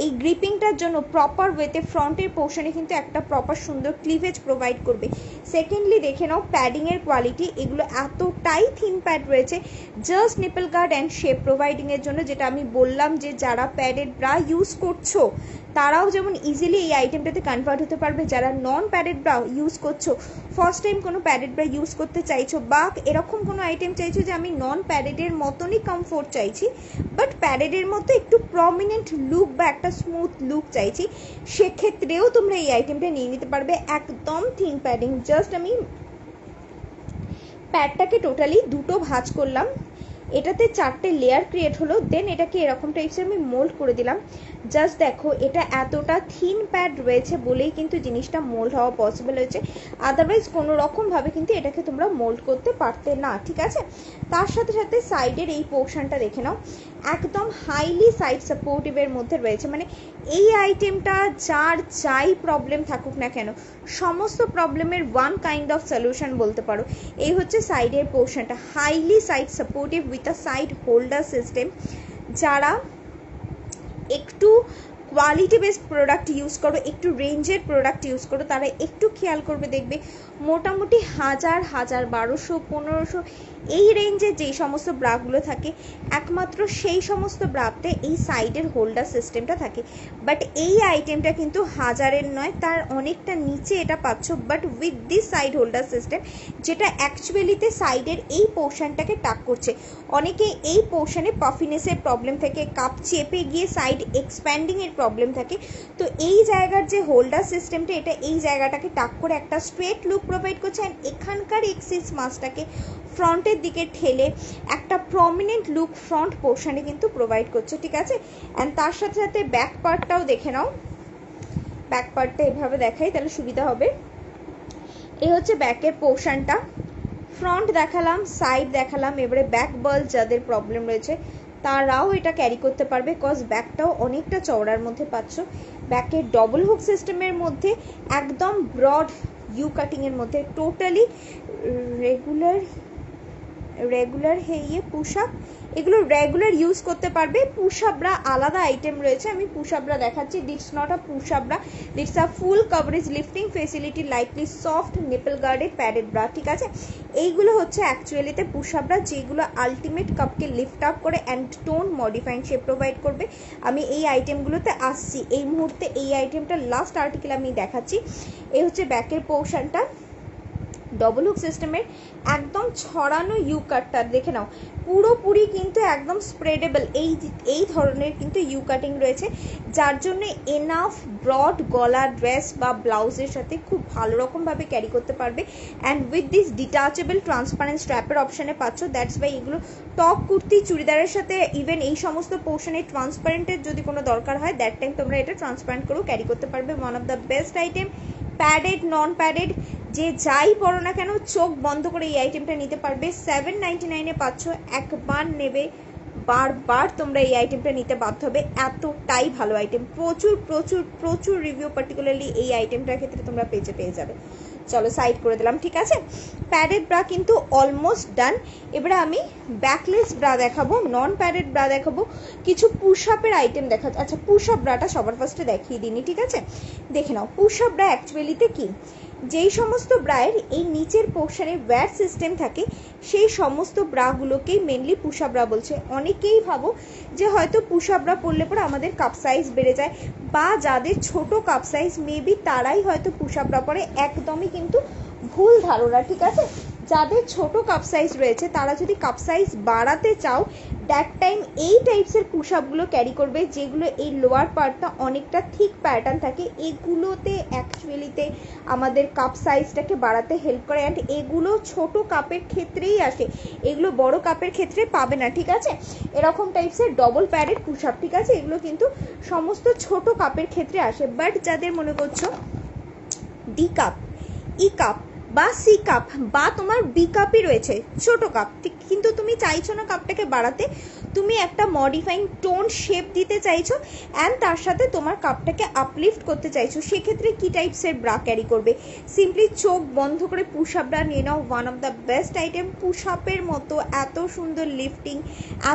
এই গ্রিপিংটার জন্য প্রপার ওয়েতে ফ্রন্টের পোর্শনে কিন্তু একটা প্রপার সুন্দর ক্লিভেজ প্রোভাইড করবে। সেকেন্ডলি দেখে নাও প্যাডিংয়ের কোয়ালিটি, এগুলো এতটাই থিন প্যাড রয়েছে just nipple guard and shape প্রোভাইডিংয়ের জন্য। যেটা আমি বললাম যে যারা প্যাডেড ব্রা ইউজ করছো তারাও যেমন ইজিলি এই আইটেমটাতে কনভার্ট হতে পারবে, যারা নন প্যাডেড ব্রা ইউজ করছো, ফার্স্ট টাইম কোনো প্যাডেড ব্রা ইউজ করতে চাইছো, বা এরকম কোনো আইটেম চাইছো যে আমি নন প্যাডেডের মতনই কমফোর্ট চাইছি বাট প্যাডেডের মতো একটু প্রমিনেন্ট লুক বা একটা স্মুথ লুক চাইছি, সেক্ষেত্রেও তোমরা এই আইটেমটা নিয়ে নিতে পারবে। একদম থিন প্যাডিং, জাস্ট আমি প্যাডটাকে টোটালি দুটো ভাঁজ করলাম, এটাতে 4টে লেয়ার ক্রিয়েট হলো, দেন এটাকে এরকম টাইপসের আমি মোল্ড করে দিলাম। জাস্ট দেখো এটা এতটা থিন প্যাড রয়েছে বলেই কিন্তু জিনিসটা মোল্ড হওয়া পসিবল হয়েছে, আদারওয়াইজ কোনো রকমভাবে কিন্তু এটাকে তোমরা মোল্ড করতে পারতে না, ঠিক আছে। তার সাথে সাথে সাইডের এই পোর্শনটা দেখে নাও, একদম হাইলি সাইড সাপোর্টিভের মধ্যে রয়েছে। মানে এই আইটেমটা যার যাই প্রবলেম থাকুক না কেন সমস্ত প্রবলেমের ওয়ান কাইন্ড অফ সলিউশন বলতে পারো। এই হচ্ছে সাইডের পোর্শনটা, highly side supportive with a side holder system. যারা একটু কোয়ালিটি বেসড প্রোডাক্ট ইউজ করো, একটু রেঞ্জের প্রোডাক্ট ইউজ করো, তারা একটু খেয়াল করবে, দেখবে মোটামুটি 1000, 1200, 1500 এই রেঞ্জে যেই সমস্ত ব্রাগুলো থাকে একমাত্র সেই সমস্ত ব্রাতে এই সাইডের হোল্ডার সিস্টেমটা থাকে। বাট এই আইটেমটা কিন্তু 1000-এর নয়, তার অনেকটা নিচে এটা পাচ্ছ, but with this side holder system, যেটা অ্যাকচুয়ালিতে সাইডের এই পোর্শনটাকে টাক করছে। অনেকে এই পোর্শনে পাফিনেসের প্রবলেম থেকে, কাপ চেপে গিয়ে সাইড এক্সপ্যান্ডিংয়ের প্রবলেম থাকে, তো এই জায়গার যে হোল্ডার সিস্টেমটা এটা এই জায়গাটাকে টাক করে একটা স্ট্রেট লুক প্রোভাইড করছে, অ্যান্ড এখানকার এক্সিস মাসটাকে ফ্রন্টের দিকে ঠেলে একটা প্রমিনেন্ট লুক ফ্রন্ট পোর্শনে কিন্তু প্রোভাইড করছে, ঠিক আছে। অ্যান্ড তার সাথে সাথে ব্যাক পার্টটাও দেখে নাও, ব্যাক পার্টটা এভাবে দেখাই তাহলে সুবিধা হবে। এই হচ্ছে ব্যাকের পোর্শনটা, ফ্রন্ট দেখালাম, সাইড দেখালাম, এবারে ব্যাক বাল্জ যাদের প্রবলেম রয়েছে তারাও এটা ক্যারি করতে পারবে, কজ ব্যাকটাও অনেকটা চওড়ার মধ্যে পাচ্ছ। ব্যাকের ডবল হুক সিস্টেমের মধ্যে একদম ব্রড ইউ কাটিংয়ের মধ্যে টোটালি রেগুলার হেয়ে পুশ আপ, এগুলো রেগুলার ইউজ করতে পারবে। পুশ আপ ব্রা আলাদা আইটেম রয়েছে, আমি পুশ আপ ব্রা দেখাচ্ছি। দিটস not a push up bra, দিটস a full coverage lifting facility lightly soft nipple guarded padded bra, ঠিক আছে। এইগুলো হচ্ছে অ্যাকচুয়ালিতে পুশ আপ ব্রা, যেগুলো আলটিমেট কাপকে লিফট আপ করে and tone modifying shape provide করবে। আমি এই আইটেমগুলোতে আসছি, এই মুহূর্তে এই আইটেমটা লাস্ট আর্টিকেল আমি দেখাচ্ছি। এই হচ্ছে ব্যাকের পোর্শনটা, ডবল হুক সিস্টেমের একদম ছড়ানো ইউ কাটটা দেখে নাও, পুরোপুরি কিন্তু একদম স্প্রেডেবল এই ধরনের কিন্তু ইউ কাটিং রয়েছে, যার জন্য এনাফ ব্রড গলা ড্রেস বা ব্লাউজের সাথে খুব ভালো রকমভাবে ক্যারি করতে পারবে। And with this detachable transparent স্ট্র্যাপের অপশানে পাচ্ছ, দ্যাটস বাই এগুলো টপ কুর্তি চুড়িদারের সাথে ইভেন এই সমস্ত পোর্শনে ট্রান্সপারেন্টের যদি কোনো দরকার হয় দ্যাট টাইম তোমরা এটা ট্রান্সপারেন্ট করেও ক্যারি করতে পারবে। One of the best item, padded non padded যে যাই পড়ো না কেন চোখ বন্ধ করে এই আইটেমটা নিতে পারবে। 799-এ পাচ্ছ, একবার নেবে বারবার তোমরা এই আইটেমটা নিতে বাধ্য হবে, এতটাই ভালো আইটেম। প্রচুর প্রচুর প্রচুর রিভিউ পার্টিকুলারলি এই আইটেমটার ক্ষেত্রে তোমরা পেয়ে যাবে। চলো সাইড করে দিলাম, ঠিক আছে। প্যাডেড ব্রা কিন্তু অলমোস্ট ডান। এবারে আমি ব্যাকলেস ব্রা দেখাবো, নন প্যাডেড ব্রা দেখাবো, কিছু পুশ আপের আইটেম দেখাচ্ছি। আচ্ছা, পুশ আপ ব্রাটা সবার ফার্স্টে দেখিয়ে দিইনি, ঠিক আছে। দেখে নাও পুশ আপ ব্রা অ্যাকচুয়ালিতে কি, যেই সমস্ত ব্রায়ের এই নিচের পোর্শনে ওয়্যার সিস্টেম থাকে সেই সমস্ত ব্রাগুলোকেই মেনলি পুশ আপ ব্রা বলছে। অনেকেই ভাবো যে হয়তো পুশ আপ ব্রা পরলে পরে আমাদের কাপ সাইজ বেড়ে যায়, বা যাদের ছোট কাপ সাইজ মেবি তারাই হয়তো পুশ আপ ব্রা পরে। একদমই কিন্তু ভুল ধারণা, ঠিক আছে। যাদের ছোট কাপ সাইজ রয়েছে তারা যদি কাপ সাইজ বাড়াতে চাও দ্যাট টাইম এই টাইপসের পুশ আপগুলো ক্যারি করবে, যেগুলো এই লোয়ার পার্টটা অনেকটা থিক প্যাটার্ন থাকে। এগুলোতে অ্যাকচুয়ালিতে আমাদের কাপ সাইজটাকে বাড়াতে হেল্প করে, অ্যান্ড এগুলো ছোট কাপের ক্ষেত্রেই আসে, এগুলো বড় কাপের ক্ষেত্রে পাবে না, ঠিক আছে। এরকম টাইপসের ডবল প্যাডেড পুশ আপ, ঠিক আছে, এগুলো কিন্তু সমস্ত ছোট কাপের ক্ষেত্রে আসে। বাট যাদের মনে করছো ডি কাপ, ই কাপ বা সি কাপ বা তোমার বি কাপই রয়েছে, ছোট কাপ, কিন্তু তুমি চাইছো না কাপটাকে বাড়াতে, তুমি একটা মডিফাইং টোন শেপ দিতে চাইছো অ্যান্ড তার সাথে তোমার কাপটাকে আপলিফট করতে চাইছো, সেক্ষেত্রে কি টাইপসের ব্রা ক্যারি করবে? সিম্পলি চোখ বন্ধ করে পুশ আপ ব্রা নিয়ে নাও, one of the best item. Push আপের মতো এত সুন্দর লিফটিং,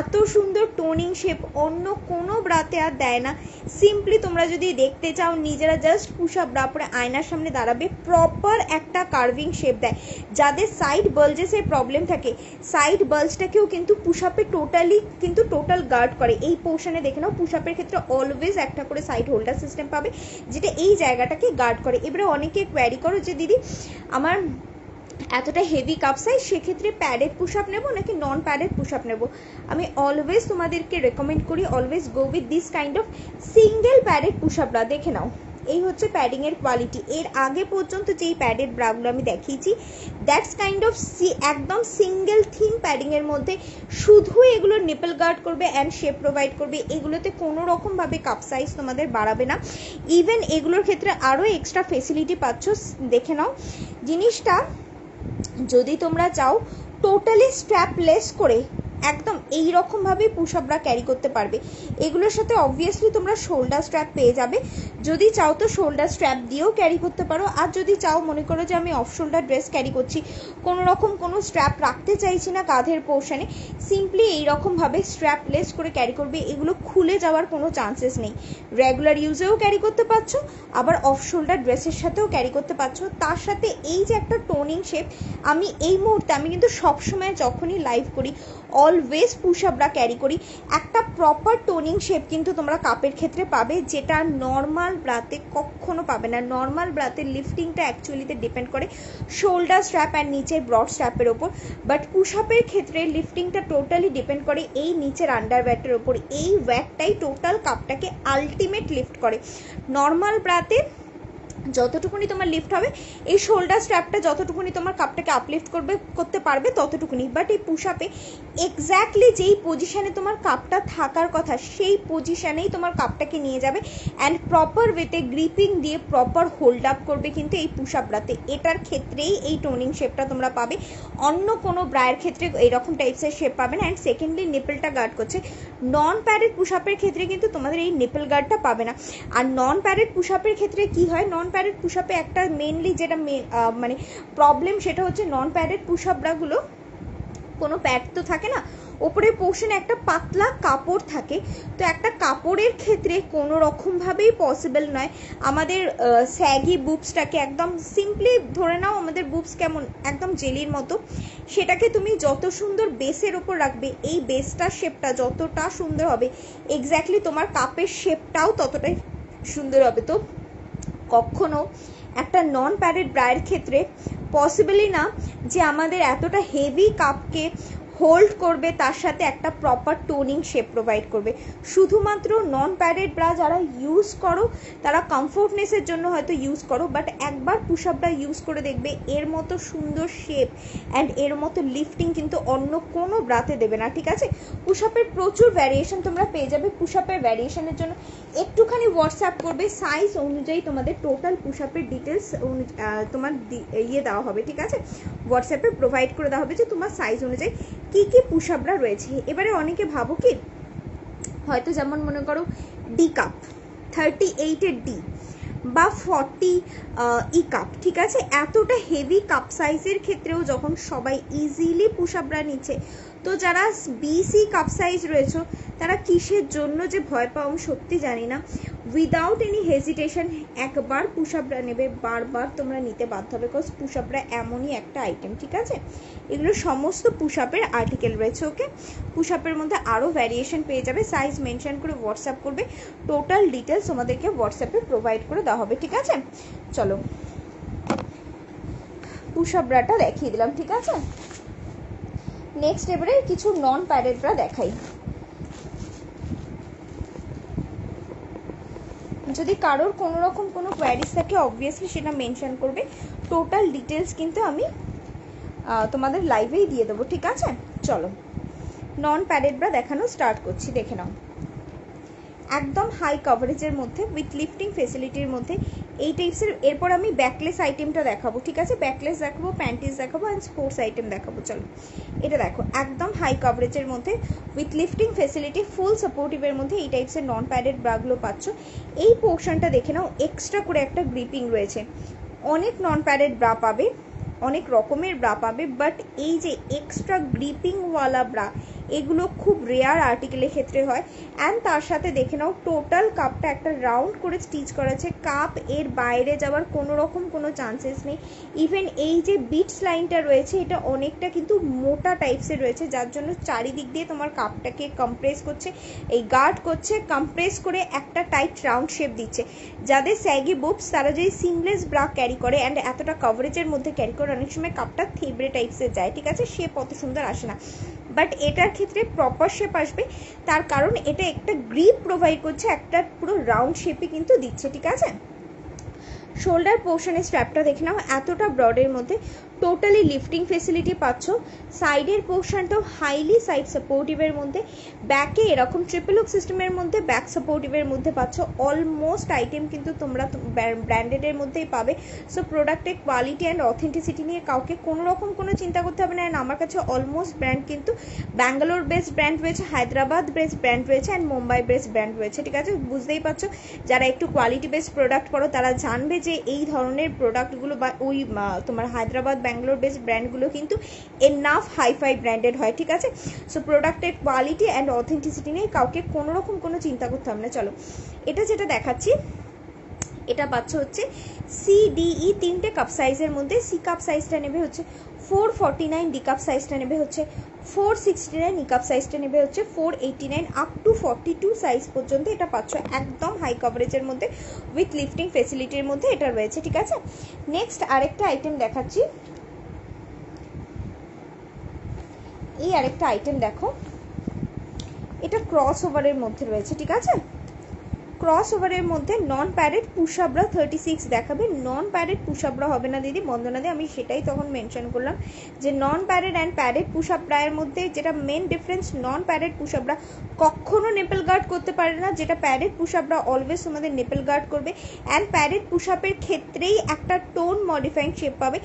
এত সুন্দর টোনিং শেপ অন্য কোনো ব্রাতে আর দেয় না। সিম্পলি তোমরা যদি দেখতে চাও নিজেরা জাস্ট পুশ আপ ব্রা পরে আয়নার সামনে দাঁড়াবে, প্রপার একটা কার্ভিং শেপ দেয়। যাদের সাইড বালজেসের প্রবলেম থাকে, সাইড বালজটাকেও কিন্তু পুশ আপে টোটাল গার্ড করে। এই পোর্শনে দেখে নাও, পুশ আপের ক্ষেত্রে অলওয়েজ একটা করে সাইড হোল্ডার সিস্টেম পাবে, যেটা এই জায়গাটাকে গার্ড করে। এবারে অনেকে কোয়ারি করো যে দিদি আমার এতটা হেভি কাপ সাইজ, সেক্ষেত্রে প্যাডেড পুশ আপ নেবো নাকি নন প্যাডেড পুশ আপ নেবো? আমি অলওয়েজ তোমাদেরকে রেকমেন্ড করি always go with this kind of single padded push up bra. দেখে নাও এই হচ্ছে প্যাডিং এর কোয়ালিটি। এর আগে পর্যন্ত যেই প্যাডেড ব্রাগুলো আমি দেখিয়েছি দ্যাটস কাইন্ড অফ একদম সিঙ্গেল থিম প্যাডিং এর মধ্যে, শুধু এগুলো নিপল গার্ড করবে অ্যান্ড শেপ প্রোভাইড করবে। এগুলোতে কোনো রকম ভাবে কাপ সাইজ তোমাদের বাড়াবে না। ইভেন এগুলোর ক্ষেত্রে আরো এক্সট্রা ফেসিলিটি পাচ্ছ। দেখে নাও জিনিসটা, যদি তোমরা চাও টোটালি স্ট্র্যাপলেস করে একদম এই রকম ভাবে পুশ আপ ব্রা ক্যারি করতে পারবে। এগুলোর সাথে অবভিয়াসলি তোমরা শোল্ডার স্ট্র্যাপ পেয়ে যাবে, যদি চাও তো শোল্ডার স্ট্র্যাপ দিয়েও ক্যারি করতে পারো। আর যদি চাও, মনে করো যে আমি অফ শোল্ডার ড্রেস ক্যারি করছি, কোনো রকম কোনো স্ট্র্যাপ রাখতে চাইছি না কাঁধের পোর্শনে, সিম্পলি এইরকম ভাবে স্ট্র্যাপলেস করে ক্যারি করবে। এগুলো খুলে যাওয়ার কোনো চান্সেস নেই। রেগুলার ইউজেও ক্যারি করতে পারছো, আবার অফ শোল্ডার ড্রেসের সাথেও ক্যারি করতে পারছো। তার সাথে এই যে একটা টোনিং শেপ, আমি এই মুহূর্তে আমি কিন্তু সবসময় যখনই লাইভ করি always push up bra carry করি। একটা প্রপার টোনিং শেপ কিন্তু তোমরা কাপের ক্ষেত্রে পাবে, যেটা নর্মাল ব্রাতে কখনো পাবে না। নর্মাল ব্রাতে লিফটিংটা অ্যাকচুয়ালিতে ডিপেন্ড করে শোল্ডার স্ট্র্যাপ অ্যান্ড নিচের ব্রড স্ট্র্যাপের ওপর, বাট পুশ আপের ক্ষেত্রে লিফটিংটা টোটালি ডিপেন্ড করে এই নিচের আন্ডার ওয়্যাটের ওপর। এই ওয়্যাটটাই টোটাল কাপটাকে আলটিমেট লিফট করে। নর্মাল ব্রাতে যতটুকুনি তোমার লিফট হবে, এই শোল্ডার স্ট্র্যাপটা যতটুকুনি তোমার কাপটাকে আপলিফট করতে পারবে ততটুকুনি, বাট এই পুশ আপে এক্স্যাক্টলি যেই পজিশনে তোমার কাপটা থাকার কথা সেই পজিশনেই তোমার কাপটাকে নিয়ে যাবে অ্যান্ড প্রপার ওয়েতে গ্রিপিং দিয়ে প্রপার হোল্ড আপ করবে কিন্তু এই পুশ আপ ব্রাতে। এটার ক্ষেত্রেই এই টোনিং শেপটা তোমরা পাবে, অন্য কোনো ব্রায়ের ক্ষেত্রে এইরকম টাইপসের শেপ পাবে না। অ্যান্ড সেকেন্ডলি নিপলটা গার্ড করছে। নন প্যাডেড পুশ আপের ক্ষেত্রে কিন্তু তোমাদের এই নিপল গার্ডটা পাবে না। আর নন প্যাডেড পুশ আপের ক্ষেত্রে কি হয়, নন প্যাডেড পুশ আপে একটা মেনলি যেটা মানে প্রবলেম, সেটা হচ্ছে নন প্যাডেড পুশ আপ ব্রাগুলো কোনো প্যাড তো থাকে না, ওপরের পোর্শনে একটা পাতলা কাপড় থাকে। তো একটা কাপড়ের ক্ষেত্রে কোনো রকমভাবেই পসিবল নয় আমাদের স্যাগি বুবসটাকে একদম সিম্পলি ধরে নাও, আমাদের বুবস কেমন একদম জেলির মতো, সেটাকে তুমি যত সুন্দর বেসের ওপর রাখবে, এই বেসটার শেপটা যতটা সুন্দর হবে এক্স্যাক্টলি তোমার কাপের শেপটাও ততটাই সুন্দর হবে। তো কখনো একটা নন প্যাডেড ব্রায়ের ক্ষেত্রে পসিবলই না যে আমাদের এতটা হেভি কাপকে হোল্ড করবে, তার সাথে একটা প্রপার টোনিং শেপ প্রোভাইড করবে। শুধুমাত্র নন প্যাডেড ব্রা যারা ইউজ করো তারা কমফোর্টনেসের জন্য হয়তো ইউজ করো, বাট একবার পুশ আপ ব্রা ইউজ করে দেখবে এর মতো সুন্দর শেপ অ্যান্ড এর মতো লিফটিং কিন্তু অন্য কোনো ব্রাতে দেবে না, ঠিক আছে। পুশ আপের প্রচুর ভ্যারিয়েশন তোমরা পেয়ে যাবে। পুশ আপের ভ্যারিয়েশনের জন্য একটুখানি হোয়াটসঅ্যাপ করবে, সাইজ অনুযায়ী তোমাদের টোটাল পুশ আপের ডিটেলস তোমার দেওয়া হবে, ঠিক আছে। হোয়াটসঅ্যাপে প্রোভাইড করে দেওয়া হবে যে তোমার সাইজ অনুযায়ী কি কি পুশ আপরা রয়েছে। এবারে অনেকে ভাবো কি, হয়তো যেমন মনে করো ডি কাপ 38 ডি বা 40 ই কাপ, ঠিক আছে? এতটা হেভি কাপ সাইজের ক্ষেত্রেও যখন সবাই ইজিলি পুশ আপ ব্রা নিচ্ছে, তো যারা বিসি কাপ সাইজ রয়েছে তারা কিসের জন্য যে ভয় পাও আমি সত্যি জানি না। উইদাউট এনি হেজিটেশন একবার পুশ আপ ব্রা নেবে, বারবার তোমরা নিতে বাধ্য হবে, বিকজ পুশ আপ ব্রা এমনই একটা আইটেম, ঠিক আছে? এগুলো সমস্ত পুশ আপের আর্টিকেল রয়েছে। ওকে, পুশ আপের মধ্যে আরও ভ্যারিয়েশন পেয়ে যাবে, সাইজ মেনশন করে হোয়াটসঅ্যাপ করবে, টোটাল ডিটেলস তোমাদেরকে হোয়াটসঅ্যাপে প্রোভাইড করে দেওয়া হবে, ঠিক আছে? চলো পুশ আপ ব্রাটা দেখিয়ে দিলাম, ঠিক আছে? নেক্সট এবারে কিছু নন প্যাডেড ব্রা দেখাই। যদি কারোর কোনো রকম কোনো কোয়ারিজ থাকে অবভিয়াসলি সেটা মেনশন করবে, টোটাল ডিটেলস কিন্তু আমি তোমাদের লাইভেই দিয়ে দেবো, ঠিক আছে? চলো নন প্যাডেড ব্রা দেখানো স্টার্ট করছি, দেখে নাও। একদম হাই কভারেজের মধ্যে উইথ লিফটিং ফেসিলিটির মধ্যে এই টাইপসের। এরপর আমি ব্যাকলেস আইটেমটা দেখাবো, ঠিক আছে? ব্যাকলেস দেখাবো, প্যান্টিস দেখাবো অ্যান্ড স্পোর্টস আইটেম দেখাবো। চলো এটা দেখো, একদম হাই কভারেজের মধ্যে উইথ লিফটিং ফেসিলিটি, ফুল সাপোর্টিভের মধ্যে এই টাইপসের নন প্যাডেড ব্রাগুলো পাচ্ছ। এই পোর্শনটা দেখে নাও, এক্সট্রা করে একটা গ্রিপিং রয়েছে। অনেক নন প্যাডেড ব্রা পাবে, অনেক রকমের ব্রা পাবে, বাট এই যে এক্সট্রা গ্রিপিংওয়ালা ব্রা এগুলো খুব রেয়ার আর্টিকেলের ক্ষেত্রে হয়। অ্যান্ড তার সাথে দেখে নাও টোটাল কাপটা একটা রাউন্ড করে স্টিচ করা আছে, কাপ এর বাইরে যাওয়ার কোনো রকম কোনো চান্সেস নেই। ইভেন এই যে বিটস লাইনটা রয়েছে এটা অনেকটা কিন্তু মোটা টাইপসের রয়েছে, যার জন্য চারিদিক দিয়ে তোমার কাপটাকে কম্প্রেস করছে, এই গার্ড করছে, কম্প্রেস করে একটা টাইট রাউন্ড শেপ দিচ্ছে। যাদের স্যাগি বুবস তারা যদি সিমলেস ব্রা ক্যারি করে অ্যান্ড এতটা কভারেজের মধ্যে ক্যারি করে, অনেক সময় কাপটা থেবড়ে টাইপসের যায়, ঠিক আছে? শেপ অত সুন্দর আসে না, বাট এটার ক্ষেত্রে প্রপার শেপ আসবে, তার কারণ এটা একটা গ্রিপ প্রোভাইড করছে, একটা পুরো রাউন্ড শেপে কিন্তু দিচ্ছে, ঠিক আছে? শোল্ডার পোর্শনের স্ট্র্যাপটা দেখে নাও, এতটা ব্রডের মধ্যে টোটালি লিফটিং ফেসিলিটি পাচ্ছ। সাইডের পোর্শনটাও হাইলি সাইড সাপোর্টিভের মধ্যে, ব্যাকে এরকম ট্রিপল হুক সিস্টেমের মধ্যে ব্যাক সাপোর্টিভের মধ্যে পাচ্ছ। অলমোস্ট আইটেম কিন্তু তোমরা ব্র্যান্ডেডের মধ্যেই পাবে। সো প্রোডাক্টের কোয়ালিটি অ্যান্ড অথেন্টিসিটি নিয়ে কাউকে কোনো রকম কোনো চিন্তা করতে হবে না। অ্যান্ড আমার কাছে অলমোস্ট ব্র্যান্ড কিন্তু ব্যাঙ্গালোর বেসড ব্র্যান্ড রয়েছে, হায়দ্রাবাদ বেসড ব্র্যান্ড রয়েছে অ্যান্ড মুম্বাই বেসড ব্র্যান্ড রয়েছে, ঠিক আছে? বুঝতেই পারছো, যারা একটু কোয়ালিটি বেসড প্রোডাক্ট করো তারা জানবে যে এই ধরনের প্রোডাক্টগুলো বা ওই তোমার হায়দ্রাবাদ ব্যাঙ্গালোর বেসড ব্র্যান্ডগুলো কিন্তু এনাফ হাইফাই ব্র্যান্ডেড হয়, ঠিক আছে? সো প্রোডাক্টের কোয়ালিটি অ্যান্ড অথেন্টিসিটি নিয়ে কাউকে কোনো রকম কোনো চিন্তা করতে হবে না। চলো এটা যেটা দেখাচ্ছি এটা পাচ্ছ হচ্ছে সিডিই, তিনটে কাপ সাইজের মধ্যে। সি কাপ সাইজটা নেবে হচ্ছে 449, ডি কাপ সাইজটা নেবে হচ্ছে 469, ই কাপ সাইজটা নেবে হচ্ছে 489, আপ টু 42 সাইজ পর্যন্ত এটা পাচ্ছ একদম হাই কভারেজের মধ্যে উইথ লিফটিং ফেসিলিটির মধ্যে এটা রয়েছে, ঠিক আছে? নেক্সট আরেকটা আইটেম দেখাচ্ছি, এই আরেকটা আইটেম দেখো, এটা ক্রস ওভারের মধ্যে রয়েছে, ঠিক আছে? ক্রস ওভারের মধ্যে নন প্যাডেড পুশাবরা 36 দেখাবে। নন প্যাডেড পুশাবরা হবে না দিদি, বন্দনা দি, আমি সেটাই তখন মেনশন করলাম যে নন প্যাডেড অ্যান্ড প্যাডেড পুশাবরায়ের মধ্যে যেটা মেন ডিফারেন্স, নন প্যাডেড পুশাবরা কখনো নেপেল গার্ড করতে পারে না, যেটা প্যাডেড পুশাবরা অলওয়েজ তোমাদের নেপেল গার্ড করবে। অ্যান্ড প্যাডেড পুশআপের ক্ষেত্রেই একটা টোন মডিফাইং শেপ পাবে,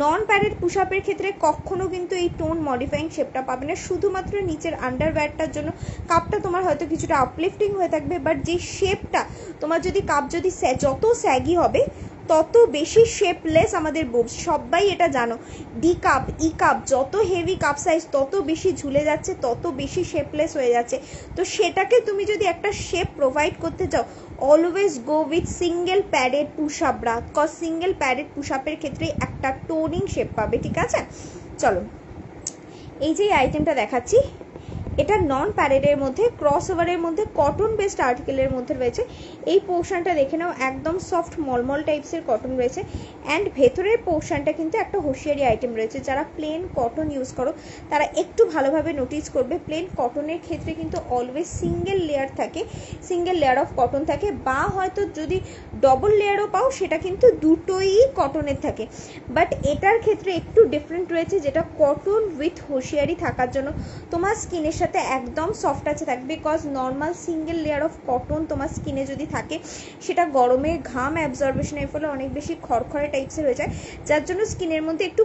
নন প্যাডেড পুশআপের ক্ষেত্রে কখনো কিন্তু এই টোন মডিফাইং শেপটা পাবে না, শুধুমাত্র নিচের আন্ডারওয়্যারটার জন্য কাপটা তোমার হয়তো কিছুটা আপলিফটিং হয়ে থাকবে, বাট যে শেপটা তোমার যদি কাপ যদি যত স্যাগি হবে তত বেশি শেপলেস আমাদের বুবস, সবাই এটা জানো। ডি কাপ, ই কাপ যত হেভি কাপ সাইজ তত বেশি ঝুলে যাচ্ছে, তত বেশি শেপলেস হয়ে যাচ্ছে। তো সেটাকে তুমি যদি একটা শেপ প্রোভাইড করতে চাও, always go with single padded push up bra, cause single padded পুশআপের ক্ষেত্রে একটা টোনিং শেপ পাবে, ঠিক আছে? চলো এই যে আইটেমটা দেখাচ্ছি এটা নন প্যাডেডের মধ্যে, ক্রস ওভারের মধ্যে, কটন বেসড আর্টিকেলের মধ্যে রয়েছে। এই পোর্শনটা দেখে নাও, একদম সফট মলমল টাইপসের কটন রয়েছে। অ্যান্ড ভেতরের পোর্শনটা কিন্তু একটা হুঁশিয়ারি আইটেম রয়েছে, যারা প্লেন কটন ইউজ করো তারা একটু ভালোভাবে নোটিস করবে, প্লেন কটনের ক্ষেত্রে কিন্তু অলওয়েজ সিঙ্গেল লেয়ার থাকে, সিঙ্গেল লেয়ার অফ কটন থাকে, বা হয়তো যদি ডবল লেয়ারও পাও সেটা কিন্তু দুটোই কটনের থাকে। বাট এটার ক্ষেত্রে একটু ডিফারেন্ট রয়েছে, যেটা কটন উইথ হুঁশিয়ারি থাকার জন্য তোমার স্কিনের সাথে এটাতে একদম সফট টাচে থাকবে, because normal single layer of cotton তোমার স্কিনে যদি থাকে সেটা গরমে ঘাম অ্যাবজর্বেশনের ফলে অনেক বেশি খড়খড়ে টাইপসের হয়ে যায়, যার জন্য স্কিনের মধ্যে একটু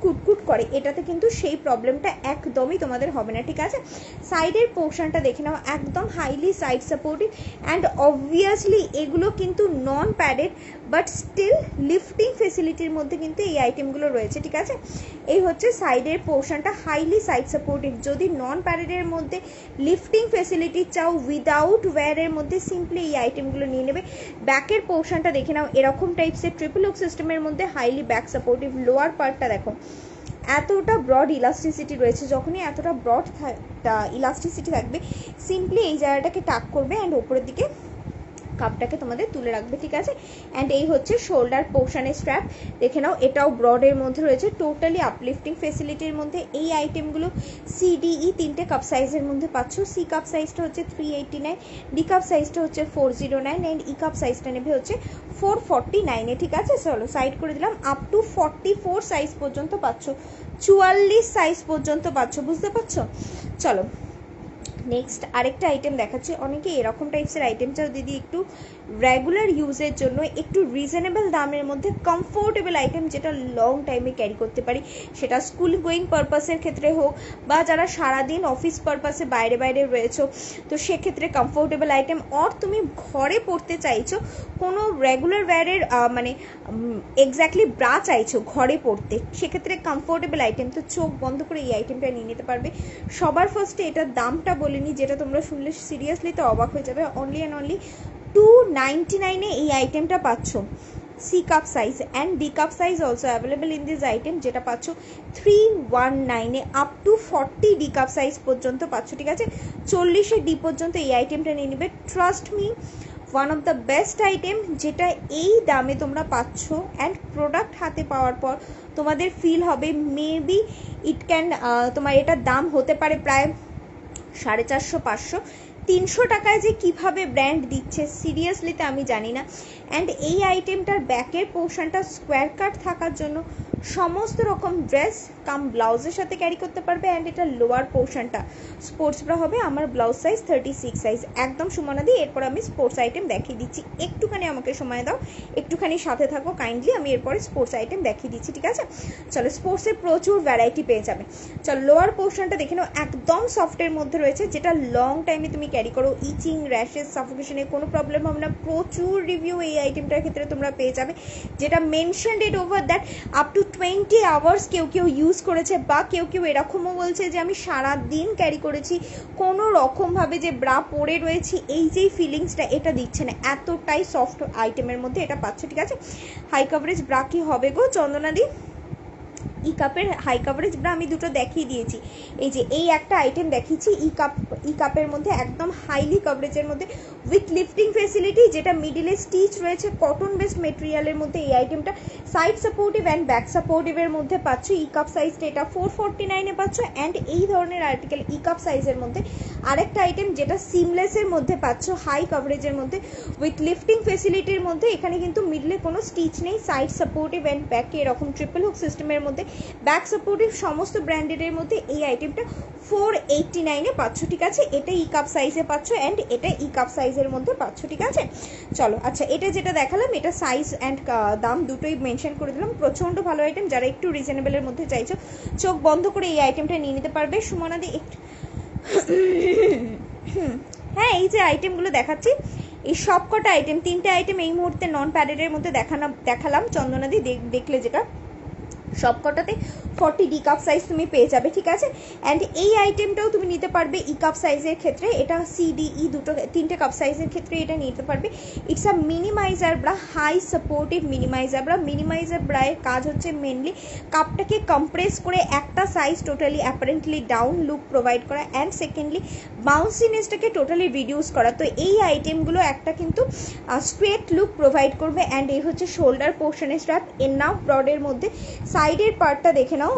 কুটকুট করে। এটাতে কিন্তু সেই প্রবলেমটা একদমই তোমাদের হবে না, ঠিক আছে। সাইডের পোর্শনটা দেখে নাও, একদম highly side supportive and obviously এগুলো কিন্তু non padded but still lifting ফেসিলিটির মধ্যে কিন্তু এই আইটেমগুলো রয়েছে, ঠিক আছে। এই হচ্ছে সাইডের পোর্শনটা, হাইলি সাইড সাপোর্টিভ। যদি নন প্যাডেডের মধ্যে লিফটিং ফেসিলিটি চাও উইদাউট ওয়্যারের মধ্যে, সিম্পলি এই আইটেমগুলো নিয়ে নেবে। ব্যাকের পোর্শনটা দেখে নাও, এরকম টাইপসের ট্রিপল হুক সিস্টেমের মধ্যে হাইলি ব্যাক সাপোর্টিভ। লোয়ার পার্টটা দেখো এতটা ব্রড ইলাস্টিসিটি রয়েছে, যখনই এতটা ব্রড ইলাস্টিসিটি থাকবে সিম্পলি এই জায়গাটাকে টাক করবে অ্যান্ড ওপরের দিকে কাপটাকে তোমাদের তুলে রাখবে, ঠিক আছে। অ্যান্ড এই হচ্ছে শোল্ডার পোর্শনের স্ট্র্যাপ, দেখে নাও এটাও ব্রডের মধ্যে রয়েছে, টোটালি আপলিফটিং ফেসিলিটির মধ্যে। এই আইটেমগুলো সিডিই 3টে কাপ সাইজের মধ্যে পাচ্ছ। সি কাপ সাইজটা হচ্ছে 389, ডি কাপ সাইজটা হচ্ছে 409 অ্যান্ড ই কাপ সাইজটা নেবে হচ্ছে 449-এ, ঠিক আছে। চলো সাইড করে দিলাম। আপ টু 44 সাইজ পর্যন্ত পাচ্ছ, 44 সাইজ পর্যন্ত পাচ্ছ, বুঝতে পারছো। চলো নেক্সট আরেকটা আইটেম দেখাচ্ছি। অনেকে এরকম টাইপসের আইটেম চাও দিদি একটু রেগুলার ইউজের জন্য, একটু রিজনেবল দামের মধ্যে কমফোর্টেবল আইটেম যেটা লং টাইমে ক্যারি করতে পারি, সেটা স্কুল গোয়িং পারপাসের ক্ষেত্রে হোক বা যারা সারাদিন অফিস পারপাসে বাইরে রয়েছো তো সেক্ষেত্রে কমফোর্টেবল আইটেম, অর তুমি ঘরে পড়তে চাইছো কোনো রেগুলার ওয়্যারের মানে এক্স্যাক্টলি ব্রা চাইছো ঘরে পড়তে, সেক্ষেত্রে কমফোর্টেবল আইটেম। তো চোখ বন্ধ করে এই আইটেমটা নিয়ে নিতে পারবে। সবার ফার্স্টে এটার দামটা বলিনি, যেটা তোমরা শুনলে সিরিয়াসলি তো অবাক হয়ে যাবে। অনলি অ্যান্ড অনলি 299-এ এই আইটেমটা পাচ্ছ। C cup size and D cup size also available in this item, যেটা পাচ্ছ 319-এ। Up to 40 D cup size পর্যন্ত পাচ্ছ, ঠিক আছে। 40 ডি পর্যন্ত এই আইটেমটা নিয়ে নেবে। Trust me, one of the best item যেটা এই দামে তোমরা পাচ্ছ, অ্যান্ড প্রোডাক্ট হাতে পাওয়ার পর তোমাদের ফিল হবে মেবি ইট ক্যান, তোমার এটার দাম হতে পারে প্রায় 450-500, 300 টাকায় যে কিভাবে ব্র্যান্ড দিচ্ছে সিরিয়াসলিতে আমি জানি না। অ্যান্ড এই আইটেমটার ব্যাকের পোর্শনটা স্কোয়ার কাট থাকার জন্য সমস্ত রকম ড্রেস কাম ব্লাউজের সাথে ক্যারি করতে পারবে। অ্যান্ড এটা লোয়ার পোর্শনটা স্পোর্টস ব্রা হবে। আমার ব্লাউজ সাইজ 36 সাইজ, একদম সমানা দিই। এরপর আমি স্পোর্টস আইটেম দেখিয়ে দিচ্ছি, একটুখানি আমাকে সময় দাও, একটুখানি সাথে থাকো কাইন্ডলি, আমি এরপরে স্পোর্টস আইটেম দেখিয়ে দিচ্ছি, ঠিক আছে। চলো স্পোর্টসের প্রচুর ভ্যারাইটি পেয়ে যাবে। চলো লোয়ার পোর্শনটা দেখে নাও, একদম সফটের মধ্যে রয়েছে, যেটা লং টাইমে তুমি ক্যারি করো, ইচিং র্যাশেস সাফোকেশনে কোনো প্রবলেম হবে না। প্রচুর রিভিউ এই আইটেমটার ক্ষেত্রে তোমরা পেয়ে যাবে, যেটা mentioned it over that up to 20 hours কেউ ইউজ করেছে, বা কেউ এরকমও বলছে যে আমি সারা দিন ক্যারি করেছি, কোনো রকমভাবে যে ব্রা পরে রয়েছি এই যে ফিলিংসটা এটা দিচ্ছে না, এতটাই সফট আইটেমের মধ্যে এটা পাচ্ছ, ঠিক আছে। হাই কভারেজ ব্রা কি হবে গো চন্দনাদি? ই কাপের হাই কভারেজ ব্রা আমি দুটো দেখিয়ে দিয়েছি, এই যে এই একটা আইটেম দেখিয়েছি ই কাপের মধ্যে একদম হাইলি কভারেজের মধ্যে উইথ লিফটিং ফেসিলিটি, যেটা মিডিলে স্টিচ রয়েছে কটন বেসড মেটেরিয়ালের মধ্যে। এই আইটেমটা সাইড সাপোর্টিভ অ্যান্ড ব্যাক সাপোর্টিভের মধ্যে পাচ্ছ। ই কাপ সাইজটা এটা 449-এ পাচ্ছ। অ্যান্ড এই ধরনের আর্টিকেল ই কাপ সাইজের মধ্যে আরেকটা আইটেম যেটা সিমলেসের মধ্যে পাচ্ছ, হাই কভারেজের মধ্যে উইথ লিফটিং ফেসিলিটির মধ্যে। এখানে কিন্তু মিডলে কোনো স্টিচ নেই, সাইড সাপোর্টিভ অ্যান্ড ব্যাকে এরকম ট্রিপল হুক সিস্টেমের মধ্যে, ব্যাক সাপোর্টিভ সমস্ত ব্র্যান্ডেডের মধ্যে এই আইটেমটা 489-এ পাচ্ছ, ঠিক আছে। এটা ই কাপ সাইজে পাচ্ছ অ্যান্ড এটা ই কাপ সাইজের মধ্যে পাচ্ছ, ঠিক আছে। চলো আচ্ছা, এটা যেটা দেখালাম এটা সাইজ অ্যান্ড দাম দুটোই মেনশন করে দিলাম। প্রচন্ড ভালো আইটেম, যারা একটু রিজনেবলের মধ্যে চাইছো চোখ বন্ধ করে এই আইটেমটা নিয়ে নিতে পারবে। সুমনাদি একটু হ্যাঁ, এই যে আইটেমগুলো দেখাচ্ছি এই সব কটা আইটেম, 3টে আইটেম এই মুহূর্তে নন প্যাডেডের মধ্যে দেখালাম চন্দনাদি, দেখলে যেটা সবকটাতে 40 ডি কাপ সাইজ তুমি পেয়ে যাবে, ঠিক আছে। অ্যান্ড এই আইটেমটাও তুমি নিতে পারবে ই কাপ সাইজের ক্ষেত্রে, এটা সিডিই 3টে কাপ সাইজের ক্ষেত্রে এটা নিতে পারবে। It's a minimiser bra, high supportive minimiser bra. Minimiser ব্রায়ের কাজ হচ্ছে মেনলি কাপটাকে কম্প্রেস করে একটা size totally apparently down look provide করা, অ্যান্ড সেকেন্ডলি বাউন্সিনেসটাকে টোটালি রিডিউস করা। তো এই আইটেমগুলো একটা কিন্তু স্ট্রেট লুক প্রোভাইড করবে। অ্যান্ড এই হচ্ছে শোল্ডার পোর্শনের স্ট্র্যাপ, এনাফ ব্রডের মধ্যে। সাইডের পার্টটা দেখে নাও,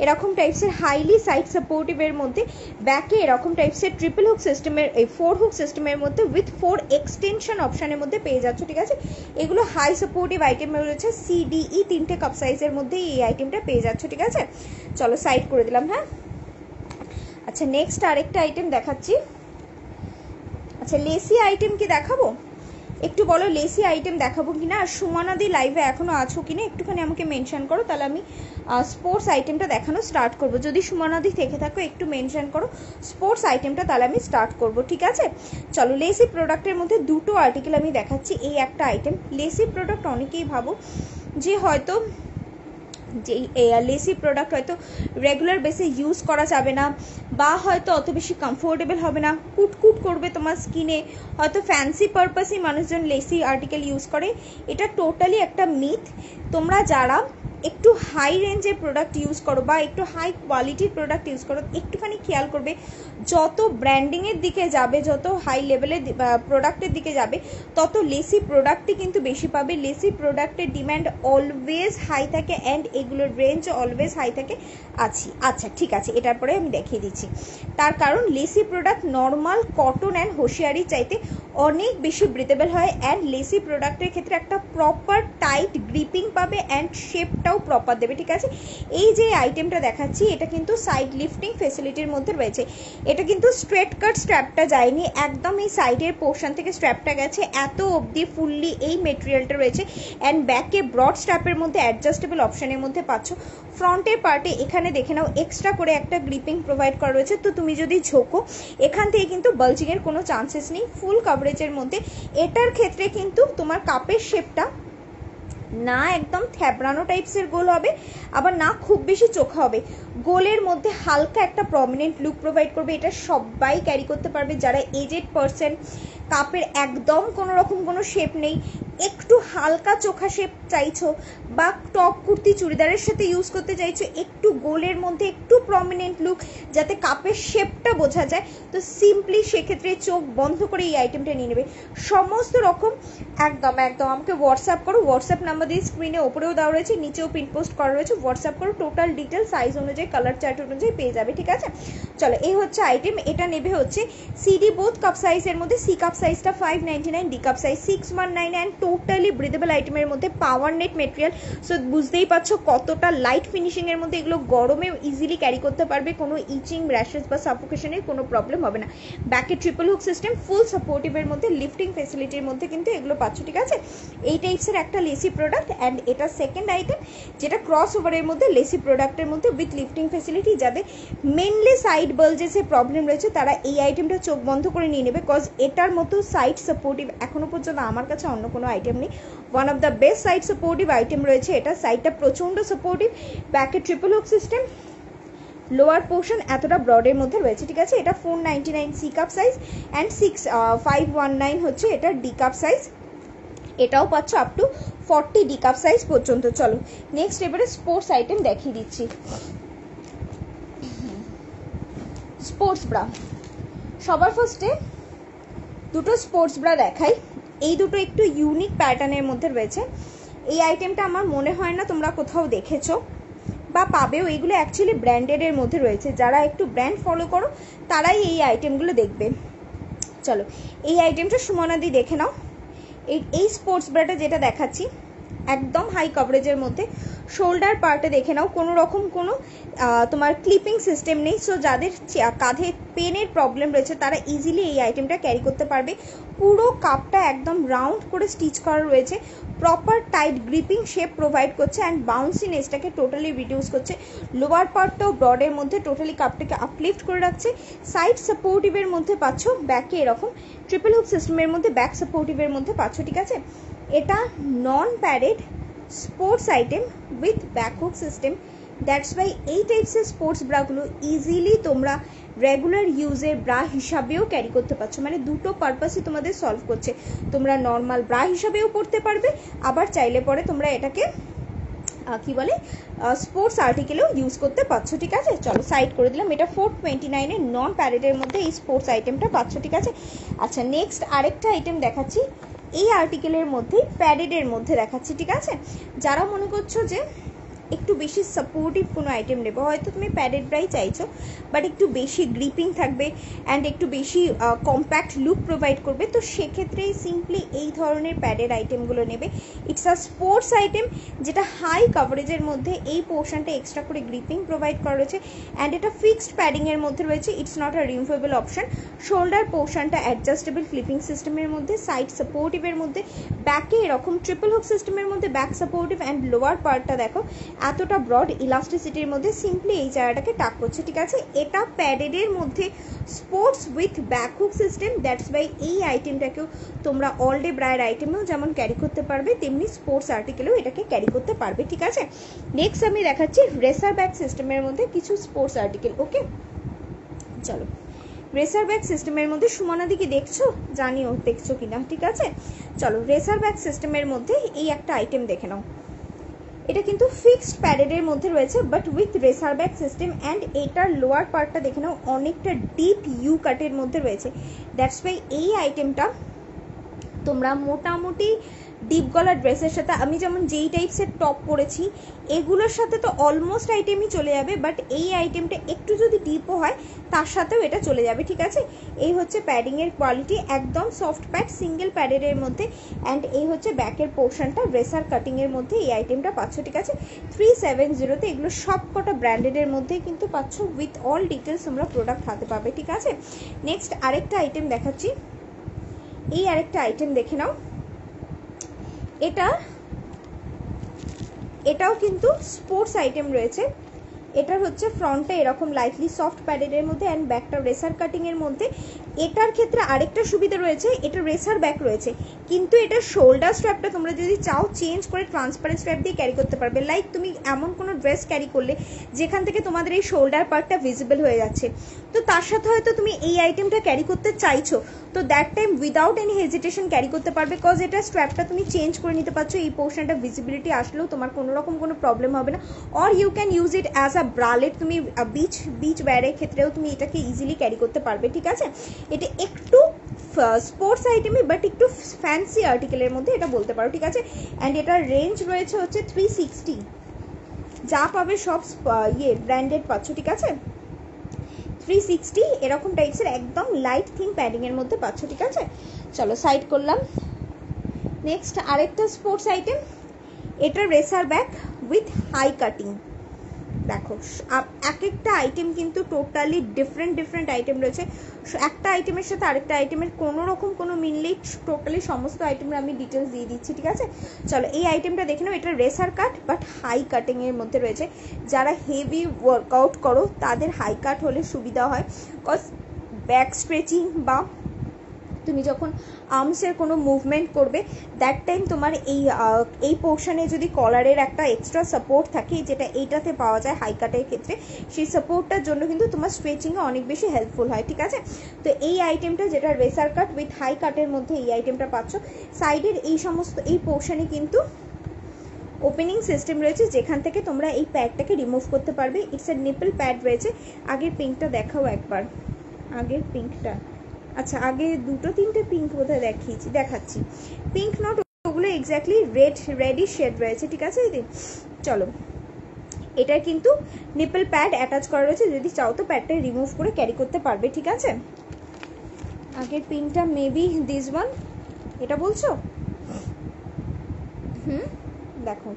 এরকম টাইপসের হাইলি সাইড সাপোর্টিভের মধ্যে, ব্যাকে এরকম টাইপসের ট্রিপল হুক সিস্টেমের এই 4 হুক সিস্টেমের মধ্যে উইথ 4 এক্সটেনশন অপশনের মধ্যে পেয়ে যাচ্ছ, ঠিক আছে। এগুলো হাই সাপোর্টিভ আইটেম রয়েছে, সিডিই 3টে কাপ সাইজের মধ্যে এই আইটেমটা পেয়ে যাচ্ছ, ঠিক আছে। চলো সাইড করে দিলাম। হ্যাঁ, আচ্ছা নেক্সট আরেকটা আইটেম দেখাচ্ছি। আচ্ছা লেসি আইটেম কি দেখাবো, একটু বলো লেসি আইটেম দেখাবো কিনা। আর সুমনাদি লাইভে এখনো আছো কিনা একটুখানি আমাকে মেনশন করো, তাহলে আমি স্পোর্টস আইটেমটা দেখানো স্টার্ট করব। যদি সুমনাদি থেকে থাকো একটু মেনশন করো স্পোর্টস আইটেমটা, তাহলে আমি স্টার্ট করব, ঠিক আছে। চলো লেসি প্রোডাক্টের মধ্যে দুটো আর্টিকেল আমি দেখাচ্ছি। এই একটা আইটেম লেসি প্রোডাক্ট, অনেকেই ভাবো যে হয়তো যে লেসি প্রোডাক্ট হয়তো রেগুলার বেসে ইউজ করা যাবে না, বা হয়তো অত বেশি কমফোর্টেবল হবে না, কুটকুট করবে তোমার স্কিনে, হয়তো ফ্যান্সি পারপাসই মানুষজন লেসি আর্টিকেল ইউজ করে। এটা টোটালি একটা মিথ। তোমরা যারা একটু হাই রেঞ্জের প্রোডাক্ট ইউজ করো বা একটু হাই কোয়ালিটির প্রোডাক্ট ইউজ করো, একটুখানি খেয়াল করবে যত ব্র্যান্ডিংয়ের দিকে যাবে, যত হাই লেভেলের প্রোডাক্টের দিকে যাবে, তত লেসি প্রোডাক্টই কিন্তু বেশি পাবে। লেসি প্রোডাক্টের ডিম্যান্ড অলওয়েজ হাই থাকে অ্যান্ড এগুলোর রেঞ্জ অলওয়েজ হাই থাকে। আচ্ছা ঠিক আছে, এটার পরে আমি দেখিয়ে দিচ্ছি। তার কারণ lacy product normal cotton and hosiery চাইতে অনেক বেশি ব্রিথেবল হয়, অ্যান্ড লেসি প্রোডাক্টের ক্ষেত্রে একটা প্রপার টাইট গ্রিপিং পাবে অ্যান্ড শেপটাও প্রপার দেবে, ঠিক আছে। এই যে আইটেমটা দেখাচ্ছি এটা কিন্তু সাইড লিফটিং ফেসিলিটির মধ্যে রয়েছে। এটা কিন্তু স্ট্রেট কাট স্ট্র্যাপটা যায়নি, একদম এই সাইডের পোর্শন থেকে স্ট্র্যাপটা গেছে এত অবধি ফুললি এই মেটেরিয়ালটা রয়েছে। অ্যান্ড ব্যাকে ব্রড স্ট্র্যাপের মধ্যে অ্যাডজাস্টেবল অপশনের মধ্যে পাচ্ছ। ফ্রন্টের পার্টে এখানে দেখে নাও এক্সট্রা করে একটা গ্রিপিং প্রোভাইড করা রয়েছে, তো তুমি যদি ঝোঁকো এখান থেকে কিন্তু বালজিংয়ের কোনো চান্সেস নেই। ফুল কভারেজের মধ্যে এটার ক্ষেত্রে কিন্তু তোমার কাপের শেপটা না একদম থ্যাবড়ানো টাইপসের গোল হবে, আবার না খুব বেশি চোখা হবে, গোলের মধ্যে হালকা একটা প্রমিনেন্ট লুক প্রোভাইড করবে। এটা সবাই ক্যারি করতে পারবে, যারা এজেড পারসন, কাপের একদম কোনো রকম কোনো শেপ নেই, একটু হালকা চোখা শেপ চাইছো, বা টপ কুর্তি চুড়িদারের সাথে ইউজ করতে চাইছো, একটু গোলের মধ্যে একটু প্রমিনেন্ট লুক যাতে কাপের শেপটা বোঝা যায়, তো সিম্পলি সেক্ষেত্রে চোখ বন্ধ করে এই আইটেমটা নিয়ে নেবে। সমস্ত রকম একদম আমাকে হোয়াটসঅ্যাপ করো, হোয়াটসঅ্যাপ নাম্বার দিয়ে স্ক্রিনে ওপরেও দেওয়া রয়েছে, নিচেও পিন পোস্ট করা রয়েছে, হোয়াটসঅ্যাপ করো, টোটাল ডিটেল সাইজ অনুযায়ী কালার চার্ট অনুযায়ী পেয়ে যাবে, ঠিক আছে। চলো এই হচ্ছে আইটেম, এটা নেবে হচ্ছে সিডি বোথ কাপ সাইজের মধ্যে। সি কাপ সাইজটা 599, D cup size 619, and totally breathable আইটেমের মধ্যে পাওয়ার নেট মেটেরিয়াল। সো বুঝতেই পারছো কতটা লাইট ফিনিশিং এর মধ্যে, এগুলো গরমেও ইজিলি ক্যারি করতে পারবে, কোনো ইচিং র্যাশেস বা সাফোকেশনের কোনো প্রবলেম হবে না। ব্যাকে ট্রিপল হুক সিস্টেম, ফুল সাপোর্টিভের মধ্যে, লিফটিং ফেসিলিটির মধ্যে কিন্তু এগুলো পাচ্ছ, ঠিক আছে। এই টাইপসের একটা লেসি প্রোডাক্ট, অ্যান্ড এটা সেকেন্ড আইটেম যেটা ক্রস ওভারের মধ্যে লেসি প্রোডাক্টের মধ্যে উইথ লিফটিং ফেসিলিটি। যাদের মেনলি সাইড বালজেসের প্রবলেম রয়েছে তারা এই আইটেমটা চোখ বন্ধ করে নিয়ে নেবে, কজ এটার মতো সাইড সাপোর্টিভ এখনো পর্যন্ত আমার কাছে অন্য কোনো আইটেম নেই। One of the best side supportive item রয়েছে এটা। সাইডটা প্রচণ্ড সাপোর্টিভ, ব্যাকে triple hook system, lower portion এতটা ব্রডের মধ্যে রয়েছে, ঠিক আছে। এটা 499 সি কাপ সাইজ অ্যান্ড 519 হচ্ছে এটা ডি কাপ সাইজ। এটাও পাচ্ছ up to 40 D cup size পর্যন্ত। চলো নেক্সট এবারে স্পোর্টস আইটেম দেখিয়ে দিচ্ছি। স্পোর্টস ব্রা, সবার ফার্স্টে দুটো স্পোর্টস ব্রা দেখাই। এই দুটো একটু ইউনিক প্যাটার্নের মধ্যে রয়েছে। এই আইটেমটা আমার মনে হয় না তোমরা কোথাও দেখেছো বা পাবেও, এগুলো অ্যাকচুয়ালি ব্র্যান্ডেডের মধ্যে রয়েছে। যারা একটু ব্র্যান্ড ফলো করো তারাই এই আইটেমগুলো দেখবে। চলো এই আইটেমটা সুমনাদি দেখে নাও। এই স্পোর্টস ব্রাটা যেটা দেখাচ্ছি একদম হাই কভারেজের মধ্যে, শোল্ডার পার্টে দেখে নাও কোনো রকম কোনো তোমার ক্লিপিং সিস্টেম নেই। সো যাদের কাঁধে পেনের প্রবলেম রয়েছে তারা ইজিলি এই আইটেমটা ক্যারি করতে পারবে। পুরো কাপটা একদম রাউন্ড করে স্টিচ করা রয়েছে, proper tight gripping shape provide করছে অ্যান্ড বাউন্সিনেসটাকে টোটালি রিডিউস করছে। লোয়ার পার্টটাও ব্রডের মধ্যে টোটালি কাপটাকে আপলিফট করে রাখছে। সাইড সাপোর্টিভের মধ্যে পাচ্ছ, ব্যাকে এরকম ট্রিপল হুক সিস্টেমের মধ্যে ব্যাক সাপোর্টিভের মধ্যে পাচ্ছ, ঠিক আছে। এটা নন padded sports item with back hook system. That's why এই টাইপসের স্পোর্টস ব্রাগুলো ইজিলি তোমরা রেগুলার ইউজের ব্রা হিসাবেও ক্যারি করতে পারছো, মানে দুটো পারপাসই তোমাদের সলভ করছে। তোমরা নর্মাল ব্রা হিসাবেও পড়তে পারবে, আবার চাইলে পরে তোমরা এটাকে কি বলে স্পোর্টস আর্টিকেলেও ইউজ করতে পারছো, ঠিক আছে। চলো সাইড করে দিলাম। এটা 429 নন প্যাডেডের মধ্যে এই স্পোর্টস আইটেমটা পাচ্ছ, ঠিক আছে। আচ্ছা নেক্সট আরেকটা আইটেম দেখাচ্ছি, এই আর্টিকেলের মধ্যেই প্যাডেডের মধ্যে দেখাচ্ছি, ঠিক আছে। যারা মনে করছো যে একটু বেশি সাপোর্টিভ কোনো আইটেম নেবো, হয়তো তুমি প্যাডেড ব্রাই চাইছো বাট একটু বেশি গ্রিপিং থাকবে অ্যান্ড একটু বেশি কম্প্যাক্ট লুক প্রোভাইড করবে, তো সেক্ষেত্রে সিম্পলি এই ধরনের প্যাডেড আইটেমগুলো নেবে। ইটস আ স্পোর্টস আইটেম যেটা হাই কাভারেজের মধ্যে এই পোর্শনটা এক্সট্রা করে গ্রিপিং প্রোভাইড করা রয়েছে অ্যান্ড এটা ফিক্সড প্যাডিংয়ের মধ্যে রয়েছে। It's not a removable option. Shoulder পোর্শনটা অ্যাডজাস্টেবল ক্লিপিং সিস্টেমের মধ্যে, সাইড সাপোর্টিভের মধ্যে, ব্যাকে এরকম ট্রিপল হুক সিস্টেমের মধ্যে ব্যাক সাপোর্টিভ অ্যান্ড লোয়ার পার্টটা দেখো এতটা ব্রড ইলাস্টিসিটির মধ্যে সিম্পলি এই জায়গাটাকে টাক করছে, ঠিক আছে। এটা প্যাডেডের মধ্যে sports with back hook system, that's why এই আইটেমটাকেও তোমরা অল ডে ব্রায়ের আইটেমেও যেমন ক্যারি করতে পারবে তেমনি স্পোর্টস আর্টিকেলেও এটাকে ক্যারি করতে পারবে, ঠিক আছে। নেক্সট আমি দেখাচ্ছি রেসার ব্যাক সিস্টেমের মধ্যে কিছু স্পোর্টস আর্টিকেল। ওকে চলো, রেসার ব্যাক সিস্টেমের মধ্যে সুমনাদি কি দেখছো, জানিও দেখছো কিনা, ঠিক আছে। চলো রেসার ব্যাক সিস্টেমের মধ্যে এই একটা আইটেম দেখে নাও। এটা কিন্তু ফিক্সড প্যাডেডের মধ্যে রয়েছে but with racer back system and এটার লোয়ার পার্টটা দেখে নাও অনেকটা ডিপ ইউ কাটের মধ্যে রয়েছে। দ্যাটস ওয়াই এই আইটেমটা তোমরা মোটামুটি ডিপ গলার ড্রেসের সাথে, আমি যেমন যেই টাইপসের টপ পরেছি এগুলোর সাথে তো অলমোস্ট আইটেমই চলে যাবে, বাট এই আইটেমটা একটু যদি ডিপও হয় তার সাথেও এটা চলে যাবে, ঠিক আছে। এই হচ্ছে প্যাডিংয়ের কোয়ালিটি, একদম সফট প্যাড সিঙ্গেল প্যাডের মধ্যে অ্যান্ড এই হচ্ছে ব্যাকের পোর্শনটা রেসার কাটিংয়ের মধ্যে এই আইটেমটা পাচ্ছ, ঠিক আছে। 370 এগুলো সব কটা ব্র্যান্ডেডের মধ্যেই কিন্তু পাচ্ছ, উইথ অল ডিটেলস তোমরা প্রোডাক্ট হাতে পাবে, ঠিক আছে। নেক্সট আরেকটা আইটেম দেখাচ্ছি, এই আরেকটা আইটেম দেখে নাও। এটাও কিন্তু স্পোর্টস আইটেম রয়েছে। এটার হচ্ছে ফ্রন্টটা এরকম লাইটলি সফট প্যাডেডের মধ্যে অ্যান্ড ব্যাকটা রেসার কাটিংয়ের মধ্যে। এটার ক্ষেত্রে আরেকটা সুবিধা রয়েছে, এটা রেসার ব্যাক রয়েছে কিন্তু এটা শোল্ডার স্ট্র্যাপটা তোমরা যদি চাও চেঞ্জ করে ট্রান্সপারেন্ট স্ট্র্যাপ দিয়ে ক্যারি করতে পারবে। লাইক তুমি এমন কোনো ড্রেস ক্যারি করলে যেখান থেকে তোমাদের এই শোল্ডার পার্টটা ভিজিবল হয়ে যাচ্ছে, তো তার সাথে হয়তো তুমি এই আইটেমটা ক্যারি করতে চাইছো, তো that time without any hesitation carry করতে পারবে, বিকজ এটা স্ট্র্যাপটা তুমি চেঞ্জ করে নিতে পারছো, এই পোর্শনটা ভিজিবিলিটি আসলেও তোমার কোনো রকম কোনো প্রবলেম হবে না। Or you can use it as a bralette, তুমি বিচ ওয়্যারের ক্ষেত্রেও তুমি এটাকে ইজিলি ক্যারি করতে পারবে, ঠিক আছে। এটা একটু স্পোর্টস আইটেমই বাট একটু ফ্যান্সি আর্টিকেলের মধ্যে এটা বলতে পারো, ঠিক আছে। অ্যান্ড এটার রেঞ্জ রয়েছে হচ্ছে 360, যা পাবে সব ব্র্যান্ডেড পাচ্ছ, ঠিক আছে। 360 এরকম টাইপসের একদম লাইট থিন প্যাডিংয়ের মধ্যে পাচ্ছ, ঠিক আছে। চলো সাইড করলাম। নেক্সট আরেকটা স্পোর্টস আইটেম, এটা racer back with high cutting. দেখো এক একটা আইটেম কিন্তু টোটালি ডিফারেন্ট আইটেম রয়েছে, একটা আইটেমের সাথে আরেকটা আইটেমের কোনো রকম কোনো মিললেই টোটালি সমস্ত আইটেমের আমি ডিটেলস দিয়ে দিচ্ছি, ঠিক আছে। চলো এই আইটেমটা দেখে নাও, এটা রেসার কাট বাট হাই কাটিংয়ের মধ্যে রয়েছে। যারা হেভি ওয়ার্কআউট করো তাদের হাই কাট হলে সুবিধা হয়, বিকজ ব্যাক স্ট্রেচিং বা তুমি যখন আর্মসের কোনো মুভমেন্ট করবে দ্যাট টাইম তোমার এই পোর্শনে যদি কলারের একটা এক্সট্রা সাপোর্ট থাকে, যেটা এইটাতে পাওয়া যায় হাই কাটের ক্ষেত্রে, সেই সাপোর্টটার জন্য কিন্তু তোমার স্ট্রেচিংয়ে অনেক বেশি হেল্পফুল হয়, ঠিক আছে। তো এই আইটেমটা যেটা রেসার কাট উইথ হাই কাটের মধ্যে এই আইটেমটা পাচ্ছ। সাইডের এই সমস্ত এই পোর্শনে কিন্তু ওপেনিং সিস্টেম রয়েছে যেখান থেকে তোমরা এই প্যাডটাকে রিমুভ করতে পারবে। ইটস এ নিপল প্যাড রয়েছে। আগের পিঙ্কটা দেখাও একবার, আগের পিঙ্কটা, আচ্ছা আগে দুটো তিনটে পিঙ্ক বোধহয় দেখাচ্ছি, পিঙ্ক নট, ওগুলো এক্স্যাক্টলি রেডি শেড রয়েছে, ঠিক আছে দিদি। চলো এটা কিন্তু নিপল প্যাড অ্যাটাচ করা রয়েছে, যদি চাও তো প্যাডটা রিমুভ করে ক্যারি করতে পারবে, ঠিক আছে। আগের পিঙ্কটা মেবি দিস ওয়ান, এটা বলছো? দেখো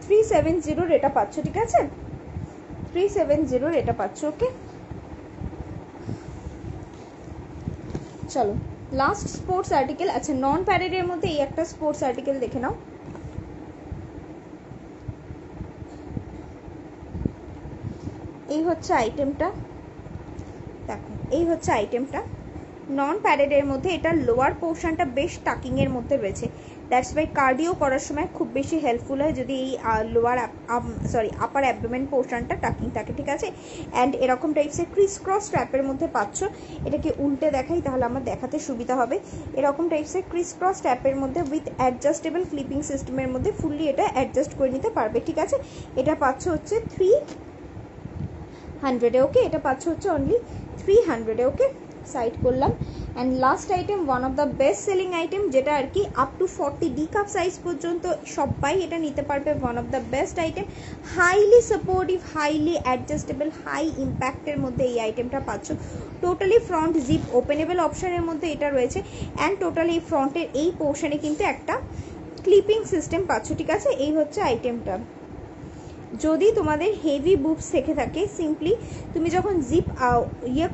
370 এটা পাচ্ছ, ঠিক আছে। 370 এটা পাচ্ছ, ওকে। চলো লাস্ট স্পোর্টস আর্টিকেল, আচ্ছা নন প্যাডেডের মধ্যে এই একটা স্পোর্টস আর্টিকেল দেখে নাও। এই হচ্ছে আইটেমটা, দেখো এই হচ্ছে আইটেমটা নন প্যাডেডের মধ্যে। এটার লোয়ার পোর্শনটা বেশ টাকিংয়ের মধ্যে রয়েছে, দ্যাটস বাই কার্ডিও করার সময় খুব বেশি হেল্পফুল হয় যদি এই আপার অ্যাবডোমেন পোর্শনটা টাকিং থাকে, ঠিক আছে। অ্যান্ড এরকম টাইপসের ক্রিস ক্রস স্ট্র্যাপের মধ্যে পাচ্ছ। এটাকে উল্টে দেখাই তাহলে আমার দেখাতে সুবিধা হবে। এরকম টাইপসের ক্রিস ক্রস স্ট্র্যাপের মধ্যে উইথ অ্যাডজাস্টেবল ক্লিপিং সিস্টেমের মধ্যে ফুললি এটা অ্যাডজাস্ট করে নিতে পারবে, ঠিক আছে। এটা পাচ্ছ হচ্ছে 300-এ, ওকে। এটা পাচ্ছ হচ্ছে অনলি 300-এ, ওকে। সাইড করলাম। And last item, one of the best selling item, যেটা আর কি আপ টু 40 কাপ সাইজ পর্যন্ত সবাই এটা নিতে পারবে। One of the best item, highly supportive, highly adjustable, high ইম্প্যাক্টের মধ্যে এই আইটেমটা পাচ্ছ। টোটালি ফ্রন্ট জিপ ওপেনেবল অপশানের মধ্যে এটা রয়েছে, অ্যান্ড টোটালি ফ্রন্টের এই পোর্শনে কিন্তু একটা ক্লিপিং সিস্টেম পাচ্ছ, ঠিক আছে। এই হচ্ছে আইটেমটা। যদি তোমাদের হেভি বুবস থেকে থাকে, সিম্পলি তুমি যখন জিপ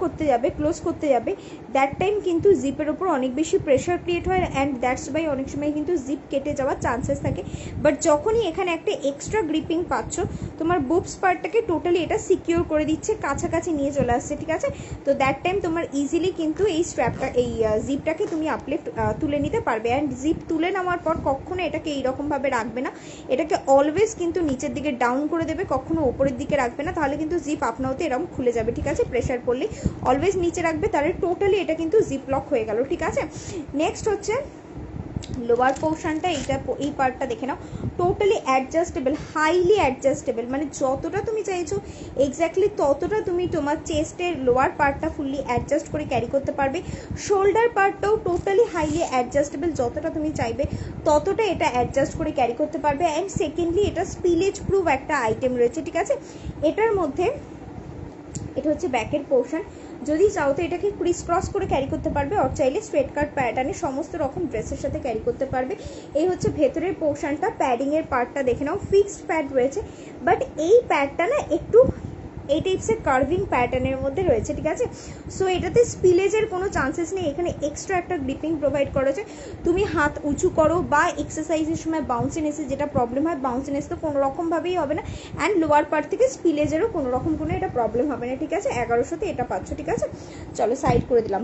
করতে যাবে, ক্লোজ করতে যাবে, দ্যাট টাইম কিন্তু জিপের ওপর অনেক বেশি প্রেশার ক্রিয়েট হয়, অ্যান্ড দ্যাটস বাই অনেক সময় কিন্তু জিপ কেটে যাওয়ার চান্সেস থাকে। বাট যখনই এখানে একটা এক্সট্রা গ্রিপিং পাচ্ছ, তোমার বুবস পার্টটাকে টোটালি এটা সিকিউর করে দিচ্ছে, কাছাকাছি নিয়ে চলে আসছে, ঠিক আছে। তো দ্যাট টাইম তোমার ইজিলি কিন্তু এই স্ট্র্যাপটা, এই জিপটাকে তুমি আপলিফ্ট তুলে নিতে পারবে। অ্যান্ড জিপ তুলে নেওয়ার পর কখনো এটাকে এইরকমভাবে রাখবে না, এটাকে অলওয়েজ কিন্তু নিচের দিকে ডাউন করে দেবে, কখনো উপরের দিকে রাখবে না, তাহলে কিন্তু জিপ আপনাওতে এরকম খুলে যাবে, ঠিক আছে। প্রেশার পড়লে অলওয়েজ নিচে রাখবে, তাহলে টোটালি এটা কিন্তু জিপ লক হয়ে গেল, ঠিক আছে। নেক্সট হচ্ছে লোয়ার পোর্শনটা, এই পার্টটা দেখে নাও, টোটালি অ্যাডজাস্টেবল, হাইলি অ্যাডজাস্টেবল, মানে যতটা তুমি চাইছো এক্স্যাক্টলি ততটা তুমি তোমার চেস্টের লোয়ার পার্টটা ফুললি অ্যাডজাস্ট করে ক্যারি করতে পারবে। শোল্ডার পার্টটাও টোটালি হাইলি অ্যাডজাস্টেবল, যতটা তুমি চাইবে ততটা এটা অ্যাডজাস্ট করে ক্যারি করতে পারবে। অ্যান্ড সেকেন্ডলি এটা স্পিলেজ প্রুফ একটা আইটেম রয়েছে, ঠিক আছে। এটার মধ্যে এটা হচ্ছে ব্যাকের পোর্শন, যদি চাও তো এটাকে ক্রিস ক্রস করে ক্যারি করতে পারবে, আর চাইলে স্ট্রেট কাট প্যাটার্নে সমস্ত রকম ড্রেসের সাথে ক্যারি করতে পারবে। এই হচ্ছে ভেতরের পোর্শনটা। প্যাডিংয়ের পার্টটা দেখে নাও, ফিক্সড প্যাড রয়েছে, বাট এই প্যাডটা না একটু এই টাইপসের কার্ভিং প্যাটার্নের মধ্যে রয়েছে, ঠিক আছে। সো এটাতে স্পিলেজের কোনো চান্সেস নেই, এখানে এক্সট্রা একটা গ্রিপিং প্রোভাইড করা আছে। তুমি হাত উঁচু করো বা এক্সারসাইজের সময় বাউন্সিনেসের যেটা প্রবলেম হয়, বাউন্সিনেস তো কোনো রকমভাবেই হবে না, অ্যান্ড লোয়ার পার্ট থেকে স্পিলেজেরও কোনো রকম কোনো এটা প্রবলেম হবে না, ঠিক আছে। 1100-তে এটা পাচ্ছ, ঠিক আছে। চলো সাইড করে দিলাম।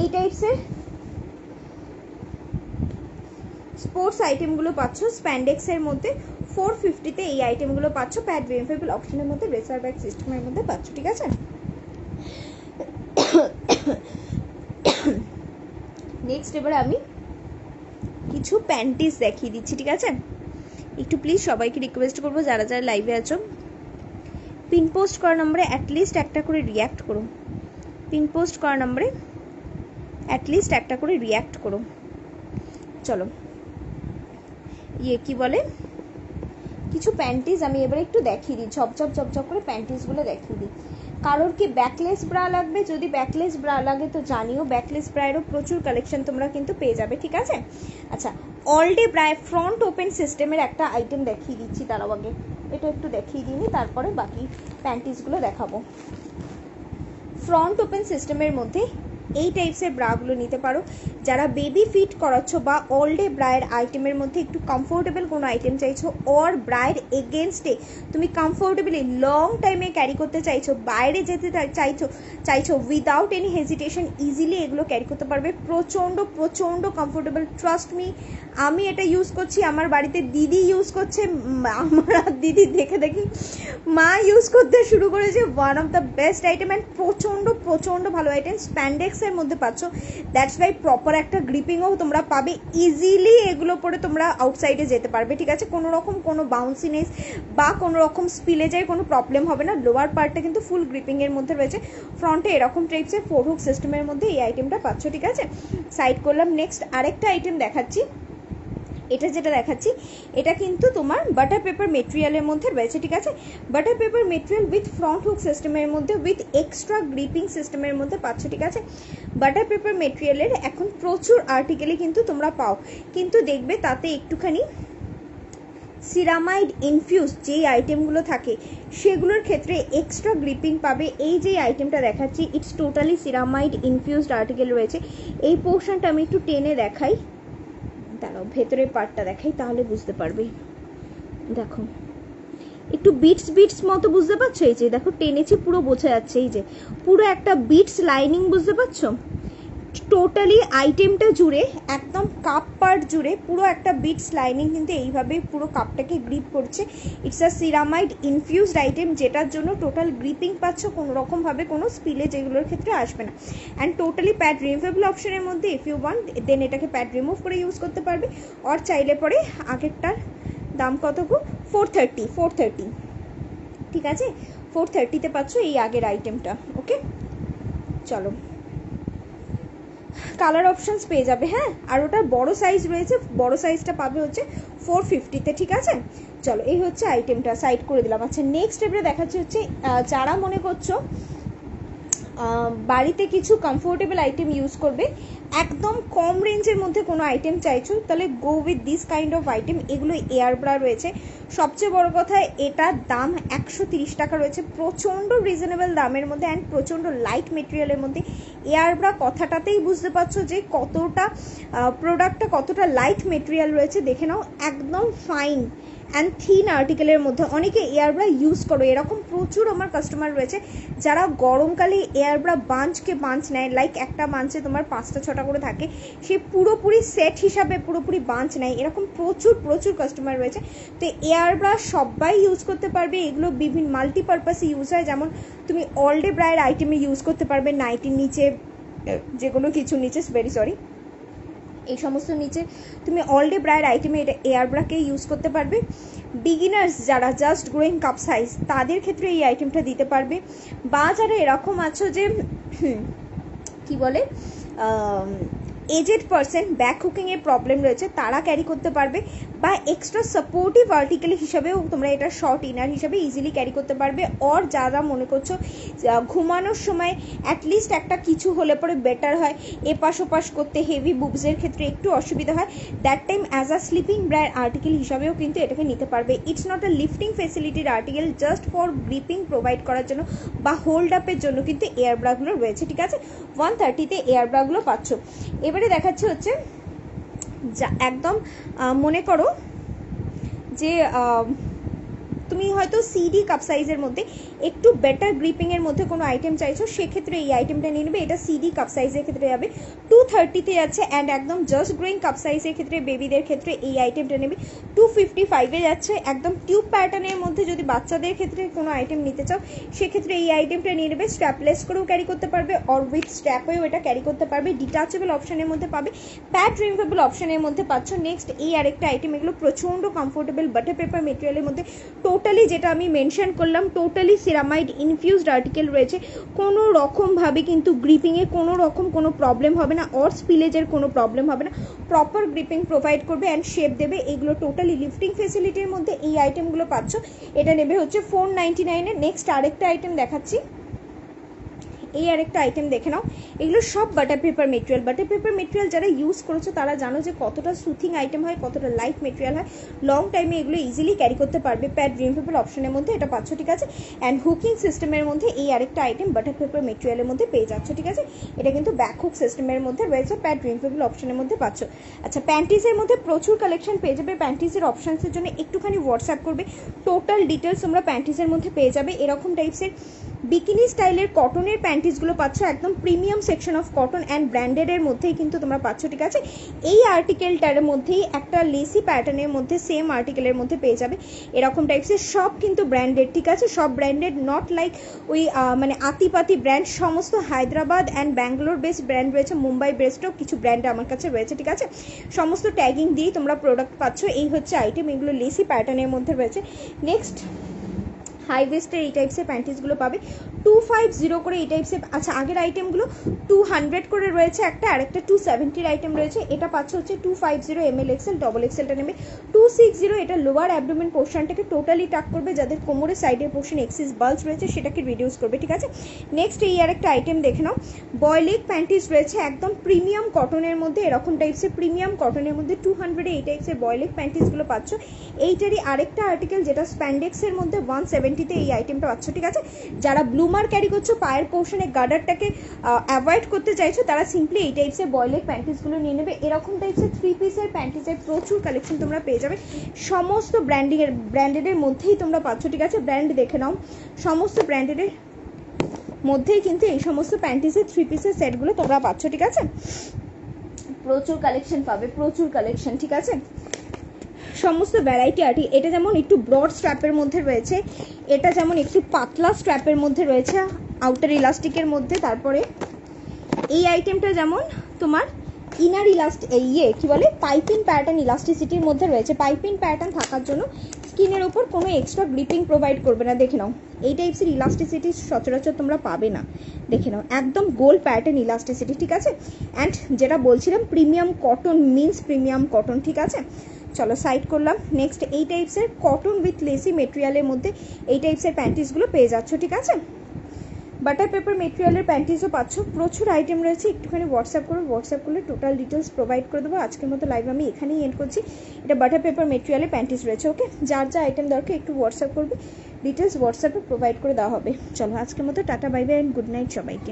এই টাইপসের স্পোর্টস আইটেমগুলো পাচ্ছ স্প্যান্ডেক্সের মধ্যে 450-তে এই আইটেমগুলো পাচ্ছ, প্যাড রিমুভেবল অপশনের মধ্যে, রেসার ব্যাগ সিস্টেমের মধ্যে পাচ্ছ, ঠিক আছে। নেক্সট এবারে আমি কিছু প্যান্টিস দেখিয়ে দিচ্ছি, ঠিক আছে। একটু প্লিজ সবাইকে রিকোয়েস্ট করবো, যারা যারা লাইভে আছো, পিন পোস্ট করা নম্বরে অ্যাটলিস্ট একটা করে রিয়্যাক্ট করো, পিন পোস্ট করা নম্বরে অ্যাটলিস্ট একটা করে রিয়্যাক্ট করো। চলো কি বলে, কিছু প্যান্টিস আমি এবারে একটু দেখিয়ে দিই, ঝপঝপ ঝপঝপ করে প্যান্টিসগুলো দেখিয়ে দিই। কারোর কি ব্যাকলেস ব্রা লাগবে? যদি ব্যাকলেস ব্রা লাগে তো জানিও, ব্যাকলেস ব্রায়েরও প্রচুর কালেকশন তোমরা কিন্তু পেয়ে যাবে, ঠিক আছে। আচ্ছা, অল ডে ব্রায় ফ্রন্ট ওপেন সিস্টেমের একটা আইটেম দেখিয়ে দিচ্ছি, তারাও আগে এটা একটু দেখিয়ে দিই, তারপরে বাকি প্যান্টিসগুলো দেখাবো। ফ্রন্ট ওপেন সিস্টেমের মধ্যে এই টাইপসের ব্রাগুলো নিতে পারো, যারা বেবি ফিট করাচ্ছ বা অল ডে ব্রায়ের আইটেমের মধ্যে একটু কমফোর্টেবল কোনো আইটেম চাইছো, অর ব্রায়ের এগেনস্টে তুমি কমফোর্টেবলি লং টাইমে ক্যারি করতে চাইছো, বাইরে যেতে চাইছো উইদাউট এনি হেজিটেশন ইজিলি এগুলো ক্যারি করতে পারবে, প্রচণ্ড প্রচণ্ড কমফোর্টেবল। ট্রাস্ট মি, আমি এটা ইউজ করছি, আমার বাড়িতে দিদি ইউজ করছে, আমার দিদি দেখে দেখি মা ইউজ করতে শুরু করেছে। One of the best item, and প্রচণ্ড প্রচণ্ড ভালো আইটেম, স্প্যান্ডেক্সের মধ্যে পাচ্ছ, দ্যাটস ওয়াই প্রপার একটা গ্রিপিংও তোমরা পাবে, ইজিলি এগুলো পরে তোমরা আউটসাইডে যেতে পারবে, ঠিক আছে। কোনো রকম কোনো বাউন্সিনেস বা কোনো রকম স্পিলেজের কোনো প্রবলেম হবে না। লোয়ার পার্টটা কিন্তু ফুল গ্রিপিংয়ের মধ্যে রয়েছে, ফ্রন্টে এরকম টাইপসের 4 হুক সিস্টেমের মধ্যে এই আইটেমটা পাচ্ছ, ঠিক আছে। সাইড করলাম। নেক্সট আরেকটা আইটেম দেখাচ্ছি, এটা যেটা দেখাচ্ছি এটা কিন্তু তোমার বাটার পেপার মেটেরিয়ালের মধ্যে রয়েছে, ঠিক আছে। Butter paper material with front hook সিস্টেমের মধ্যে, উইথ এক্সট্রা গ্রিপিং সিস্টেমের মধ্যে পাচ্ছ, ঠিক আছে। বাটার পেপার মেটেরিয়ালের এখন প্রচুর আর্টিকেলই কিন্তু তোমরা পাও, কিন্তু দেখবে তাতে একটুখানি সিরামাইড ইনফিউজ যেই আইটেমগুলো থাকে সেগুলোর ক্ষেত্রে এক্সট্রা গ্রিপিং পাবে। এই যে আইটেমটা দেখাচ্ছি it's totally ceramide infused article রয়েছে। এই পোর্শনটা আমি একটু টেনে দেখাই, দাঁড়াও ভেতরের পার্টটা দেখাই, তাহলে বুঝতে পারবে। দেখো একটু বিটস মতো বুঝতে পারছো, এই যে দেখো টেনেছি পুরো বোঝা যাচ্ছে, এই যে পুরো একটা বিটস লাইনিং বুঝতে পারছো। টোটালি আইটেমটা জুড়ে একদম কাপ পার্ট জুড়ে পুরো একটা বিটস লাইনিং কিন্তু এইভাবে পুরো কাপটাকে গ্রিপ করছে। It's a ceramide infused item, যেটার জন্য টোটাল গ্রিপিং পাচ্ছ, কোনো রকমভাবে কোনো স্পিলেজ এগুলোর ক্ষেত্রে আসবে না। অ্যান্ড টোটালি প্যাড রিমুভেবল অপশনের মধ্যে, ইফ ইউ ওয়ান্ট দেন এটাকে প্যাড রিমুভ করে ইউজ করতে পারবে, আর চাইলে পরে আগেরটার দাম কত গো 430, ঠিক আছে। 430-তে পাচ্ছ এই আগের আইটেমটা। ওকে চলো, কালার অপশনস পেয়ে যাবে। হ্যাঁ, আর ওটার বড় সাইজ রয়েছে, বড় সাইজটা পাবে হচ্ছে 450-তে। ঠিক আছে, চলো এই হচ্ছে আইটেমটা, সাইড করে দিলাম। আচ্ছা নেক্সট এবারে দেখাচ্ছে হচ্ছে যারা মনে করছো বাড়িতে কিছু কমফোর্টেবল আইটেম ইউজ করবে, একদম কম রেঞ্জের মধ্যে কোনো আইটেম চাইছো, তাহলে go with this kind of item. এগুলো এয়ার ব্রা রয়েছে, সবচেয়ে বড় কথা এটার দাম 130 টাকা রয়েছে, প্রচণ্ড রিজনেবল দামের মধ্যে অ্যান্ড প্রচণ্ড লাইট মেটেরিয়ালের মধ্যে। এয়ার ব্রা কথাটাতেই বুঝতে পারছো যে কতটা প্রোডাক্টটা কতটা লাইট মেটেরিয়াল রয়েছে। দেখে নাও, একদম ফাইন অ্যান্ড থিন আর্টিকেলের মধ্যে। অনেকে এয়ার ব্রা ইউজ করো, এরকম প্রচুর আমার কাস্টমার রয়েছে যারা গরমকালে এয়ার ব্রা বাঞ্চকে বাঞ্চ নেয়, লাইক একটা বাঞ্চে তোমার 5টা 6টা করে থাকে, সে পুরোপুরি সেট হিসাবে পুরোপুরি বাঞ্চ নেয়, এরকম প্রচুর প্রচুর কাস্টমার রয়েছে। তো এয়ার ব্রা সবাই ইউজ করতে পারবে, এগুলো বিভিন্ন মাল্টিপারপাসে ইউজ হয়। যেমন তুমি অল ডে ব্রায়ের আইটেমে ইউজ করতে পারবে, নাইটির নিচে, যেগুলো কিছু নিচে সরি এই সমস্ত নিচে তুমি অল ডে ব্রায়ের আইটেমে এটা এয়ার ব্রাকে ইউজ করতে পারবে। বিগিনার্স যারা জাস্ট গ্রোয়িং কাপ সাইজ, তাদের ক্ষেত্রে এই আইটেমটা দিতে পারবে। বা যারা এরকম আছো যে কি বলে এজেড পারসন, ব্যাক হুকিংয়ের প্রবলেম রয়েছে, তারা ক্যারি করতে পারবে। বা এক্সট্রা সাপোর্টিভ আর্টিকেল হিসাবেও তোমরা এটা শর্ট ইনার হিসাবে ইজিলি ক্যারি করতে পারবে। অর যারা মনে করছো ঘুমানোর সময় অ্যাটলিস্ট একটা কিছু হলে পরে বেটার হয়, এপাশ ওপাশ করতে হেভি বুবসের ক্ষেত্রে একটু অসুবিধা হয়, that time as a sleeping ব্রায়ের আর্টিকেল হিসাবেও কিন্তু এটাকে নিতে পারবে। ইটস নট আ লিফটিং ফেসিলিটির article, just for gripping provide করার জন্য বা হোল্ড আপের জন্য কিন্তু এয়ার ব্রাগুলো রয়েছে। ঠিক আছে, 130-তে এয়ার ব্রাগুলো পাচ্ছ। এবারে দেখাচ্ছে হচ্ছে যা একদম মনে করো যে তুমি হয়তো সিডি কাপ সাইজের মধ্যে একটু বেটার গ্রিপিংয়ের মধ্যে কোনো আইটেম চাইছো, সেক্ষেত্রে এই আইটেমটা নিয়ে নেবে। এটা সিডি কাপ সাইজের ক্ষেত্রে যাবে 230-তে যাচ্ছে, অ্যান্ড একদম জাস্ট গ্রোয়িং কাপ সাইজের ক্ষেত্রে বেবিদের ক্ষেত্রে এই আইটেমটা নেবে 255-এ যাচ্ছে। একদম টিউব প্যাটার্নের মধ্যে যদি বাচ্চাদের ক্ষেত্রে কোনো আইটেম নিতে চাও, সেক্ষেত্রে এই আইটেমটা নিয়ে নেবে। স্ট্র্যাপলেস করেও ক্যারি করতে পারবে, অর উইথ স্ট্র্যাপেও এটা ক্যারি করতে পারবে। ডিটাচেবল অপশনের মধ্যে পাবে, প্যাড রিমুভেবল অপশনের মধ্যে পাচ্ছ। নেক্সট এই আরেকটা আইটেম, এগুলো প্রচণ্ড কমফোর্টেবল বাটার পেপার মেটেরিয়ালের মধ্যে, টোটালি যেটা আমি মেনশন করলাম টোটালি সিরামাইড ইনফিউজড আর্টিকেল রয়েছে। কোনো রকমভাবে কিন্তু গ্রিপিংয়ে কোনো রকম কোনো প্রবলেম হবে না, অর স্পিলেজের কোনো প্রবলেম হবে না, প্রপার গ্রিপিং প্রোভাইড করবে অ্যান্ড শেপ দেবে। এগুলো টোটালি লিফটিং ফেসিলিটির মধ্যে এই আইটেমগুলো পাচ্ছ। এটা নেবে হচ্ছে 499-এ। নেক্সট আরেকটা আইটেম দেখাচ্ছি, এই আরেকটা আইটেম দেখে নাও। এগুলো সব butter paper material. Butter paper material যারা ইউজ করেছো তারা জানো যে কতটা সুথিং আইটেম হয়, কতটা লাইট মেটেরিয়াল হয়, লং টাইমে এগুলো ইজিলি ক্যারি করতে পারবে। প্যাড রিমুভেবল অপশনের মধ্যে এটা পাচ্ছ। ঠিক আছে, অ্যান্ড হুকিং সিস্টেমের মধ্যে এই আরেকটা আইটেম বাটার পেপার মেটেরিয়ালের মধ্যে পেয়ে যাচ্ছ। ঠিক আছে, এটা কিন্তু ব্যাক হুক সিস্টেমের মধ্যে রয়েছে, প্যাড রিমুভেবল অপশনের মধ্যে পাচ্ছ। আচ্ছা, প্যান্টিসের মধ্যে প্রচুর কালেকশন পেয়ে যাবে। প্যান্টিসের অপশনসের জন্য একটুখানি হোয়াটসঅ্যাপ করবে, টোটাল ডিটেলস তোমরা প্যান্টিসের মধ্যে পেয়ে যাবে। এরকম টাইপসের বিকিনি স্টাইলের কটনের প্যান্টিসগুলো পাচ্ছ, একদম premium section of cotton and ব্র্যান্ডেডের মধ্যেই কিন্তু তোমরা পাচ্ছ। ঠিক আছে, এই আর্টিকেলটার মধ্যেই একটা লেসি প্যাটার্নের মধ্যে সেম আর্টিকেলের মধ্যে পেয়ে যাবে এরকম টাইপসের, সব কিন্তু ব্র্যান্ডেড। ঠিক আছে, সব ব্র্যান্ডেড, নট লাইক ওই মানে আতিপাতি ব্র্যান্ড, সমস্ত Hyderabad and Bangalore based brand রয়েছে, মুম্বাই বেসডও কিছু ব্র্যান্ড আমার কাছে রয়েছে। ঠিক আছে, সমস্ত ট্যাগিং দিয়েই তোমরা প্রোডাক্ট পাচ্ছ। এই হচ্ছে আইটেম, এগুলো লেসি প্যাটার্নের মধ্যে রয়েছে। নেক্সট হাই ওয়েস্টের এই টাইপসের প্যান্টিসগুলো পাবে 250 করে এই টাইপসের। আচ্ছা, আগের আইটেমগুলো 200 করে রয়েছে একটা, আর একটা 270-র আইটেম রয়েছে। এটা পাচ্ছ হচ্ছে 250 ML XL, ডবল এক্সেলটা নেবে 260। এটা লোয়ার অ্যাবডোমেন পোর্শনটাকে টোটালি টাক করবে, যাদের কোমরের সাইডের পোর্শন এক্সিস বাল্জ রয়েছে সেটাকে রিডিউস করবে। ঠিক আছে, নেক্সট এই আর একটা আইটেম দেখে নাও, বয়লেগ প্যান্টিস রয়েছে একদম প্রিমিয়াম কটনের মধ্যে, এরকম টাইপসের প্রিমিয়াম কটনের মধ্যে 200-এ এই টাইপসের বয়লেগ প্যান্টিসগুলো পাচ্ছ। এইটারই আরেকটা আর্টিকেল যেটা স্প্যান্ডেক্সের মধ্যে 170-তে এই আইটেমটা পাচ্ছ। ঠিক আছে, যারা ব্লুমার ক্যারি করছো, পায়ের পোর্শনে গার্ডারটাকে অ্যাভয়েড করতে চাইছো, তারা সিম্পলি এই টাইপসের বয়লেগ প্যান্টিসগুলো নিয়ে নেবে। এরকম টাইপসের 3 পিসের প্যান্টিসের প্রচুর কালেকশন তোমরা পেয়ে যাবে, সমস্ত ব্র্যান্ডেডের মধ্যেই তোমরা পাচ্ছ। ঠিক আছে, ব্র্যান্ড দেখে নাও, সমস্ত ব্র্যান্ডেডের মধ্যেই কিন্তু এই সমস্ত প্যান্টিসের 3 পিসের সেটগুলো তোমরা পাচ্ছ। ঠিক আছে, প্রচুর কালেকশন পাবে, প্রচুর কালেকশন। ঠিক আছে, সমস্ত ভ্যারাইটি আর্টি। এটা যেমন একটু ব্রড স্ট্র্যাপের মধ্যে রয়েছে, এটা যেমন একটু পাতলা স্ট্র্যাপের মধ্যে রয়েছে আউটার ইলাস্টিকের মধ্যে। তারপরে এই আইটেমটা যেমন তোমার ইনার কি বলে পাইপিং প্যাটার্ন ইলাস্টিসিটির মধ্যে রয়েছে। পাইপিং প্যাটার্ন থাকার জন্য স্কিনের ওপর কোনো এক্সট্রা গ্রিপিং প্রোভাইড করবে না। দেখে নাও এই টাইপসের ইলাস্টিসিটি সচরাচর তোমরা পাবে না। দেখে নাও একদম গোল প্যাটার্ন ইলাস্টিসিটি, ঠিক আছে। অ্যান্ড যেটা বলছিলাম premium cotton means premium cotton, ঠিক আছে। চলো সাইড করলাম। নেক্সট এই টাইপসের কটন উইথ লেসি মেটেরিয়ালের মধ্যে এই টাইপসের প্যান্টিসগুলো পেয়ে যাচ্ছ, ঠিক আছে। বাটার পেপার মেটেরিয়ালের প্যান্টিসও পাচ্ছ, প্রচুর আইটেম রয়েছে। একটুখানি হোয়াটসঅ্যাপ করো, হোয়াটসঅ্যাপ করলে টোটাল ডিটেলস প্রোভাইড করে দেবো। আজকের মতো লাইভ আমি এখানেই এন্ড করছি। এটা বাটার পেপার মেটেরিয়ালের প্যান্টিস রয়েছে, ওকে। যার যা আইটেম দরকার একটু হোয়াটসঅ্যাপ করবে, ডিটেলস হোয়াটসঅ্যাপে প্রোভাইড করে দেওয়া হবে। চলো আজকের মতো tata, bye bye and good night সবাইকে।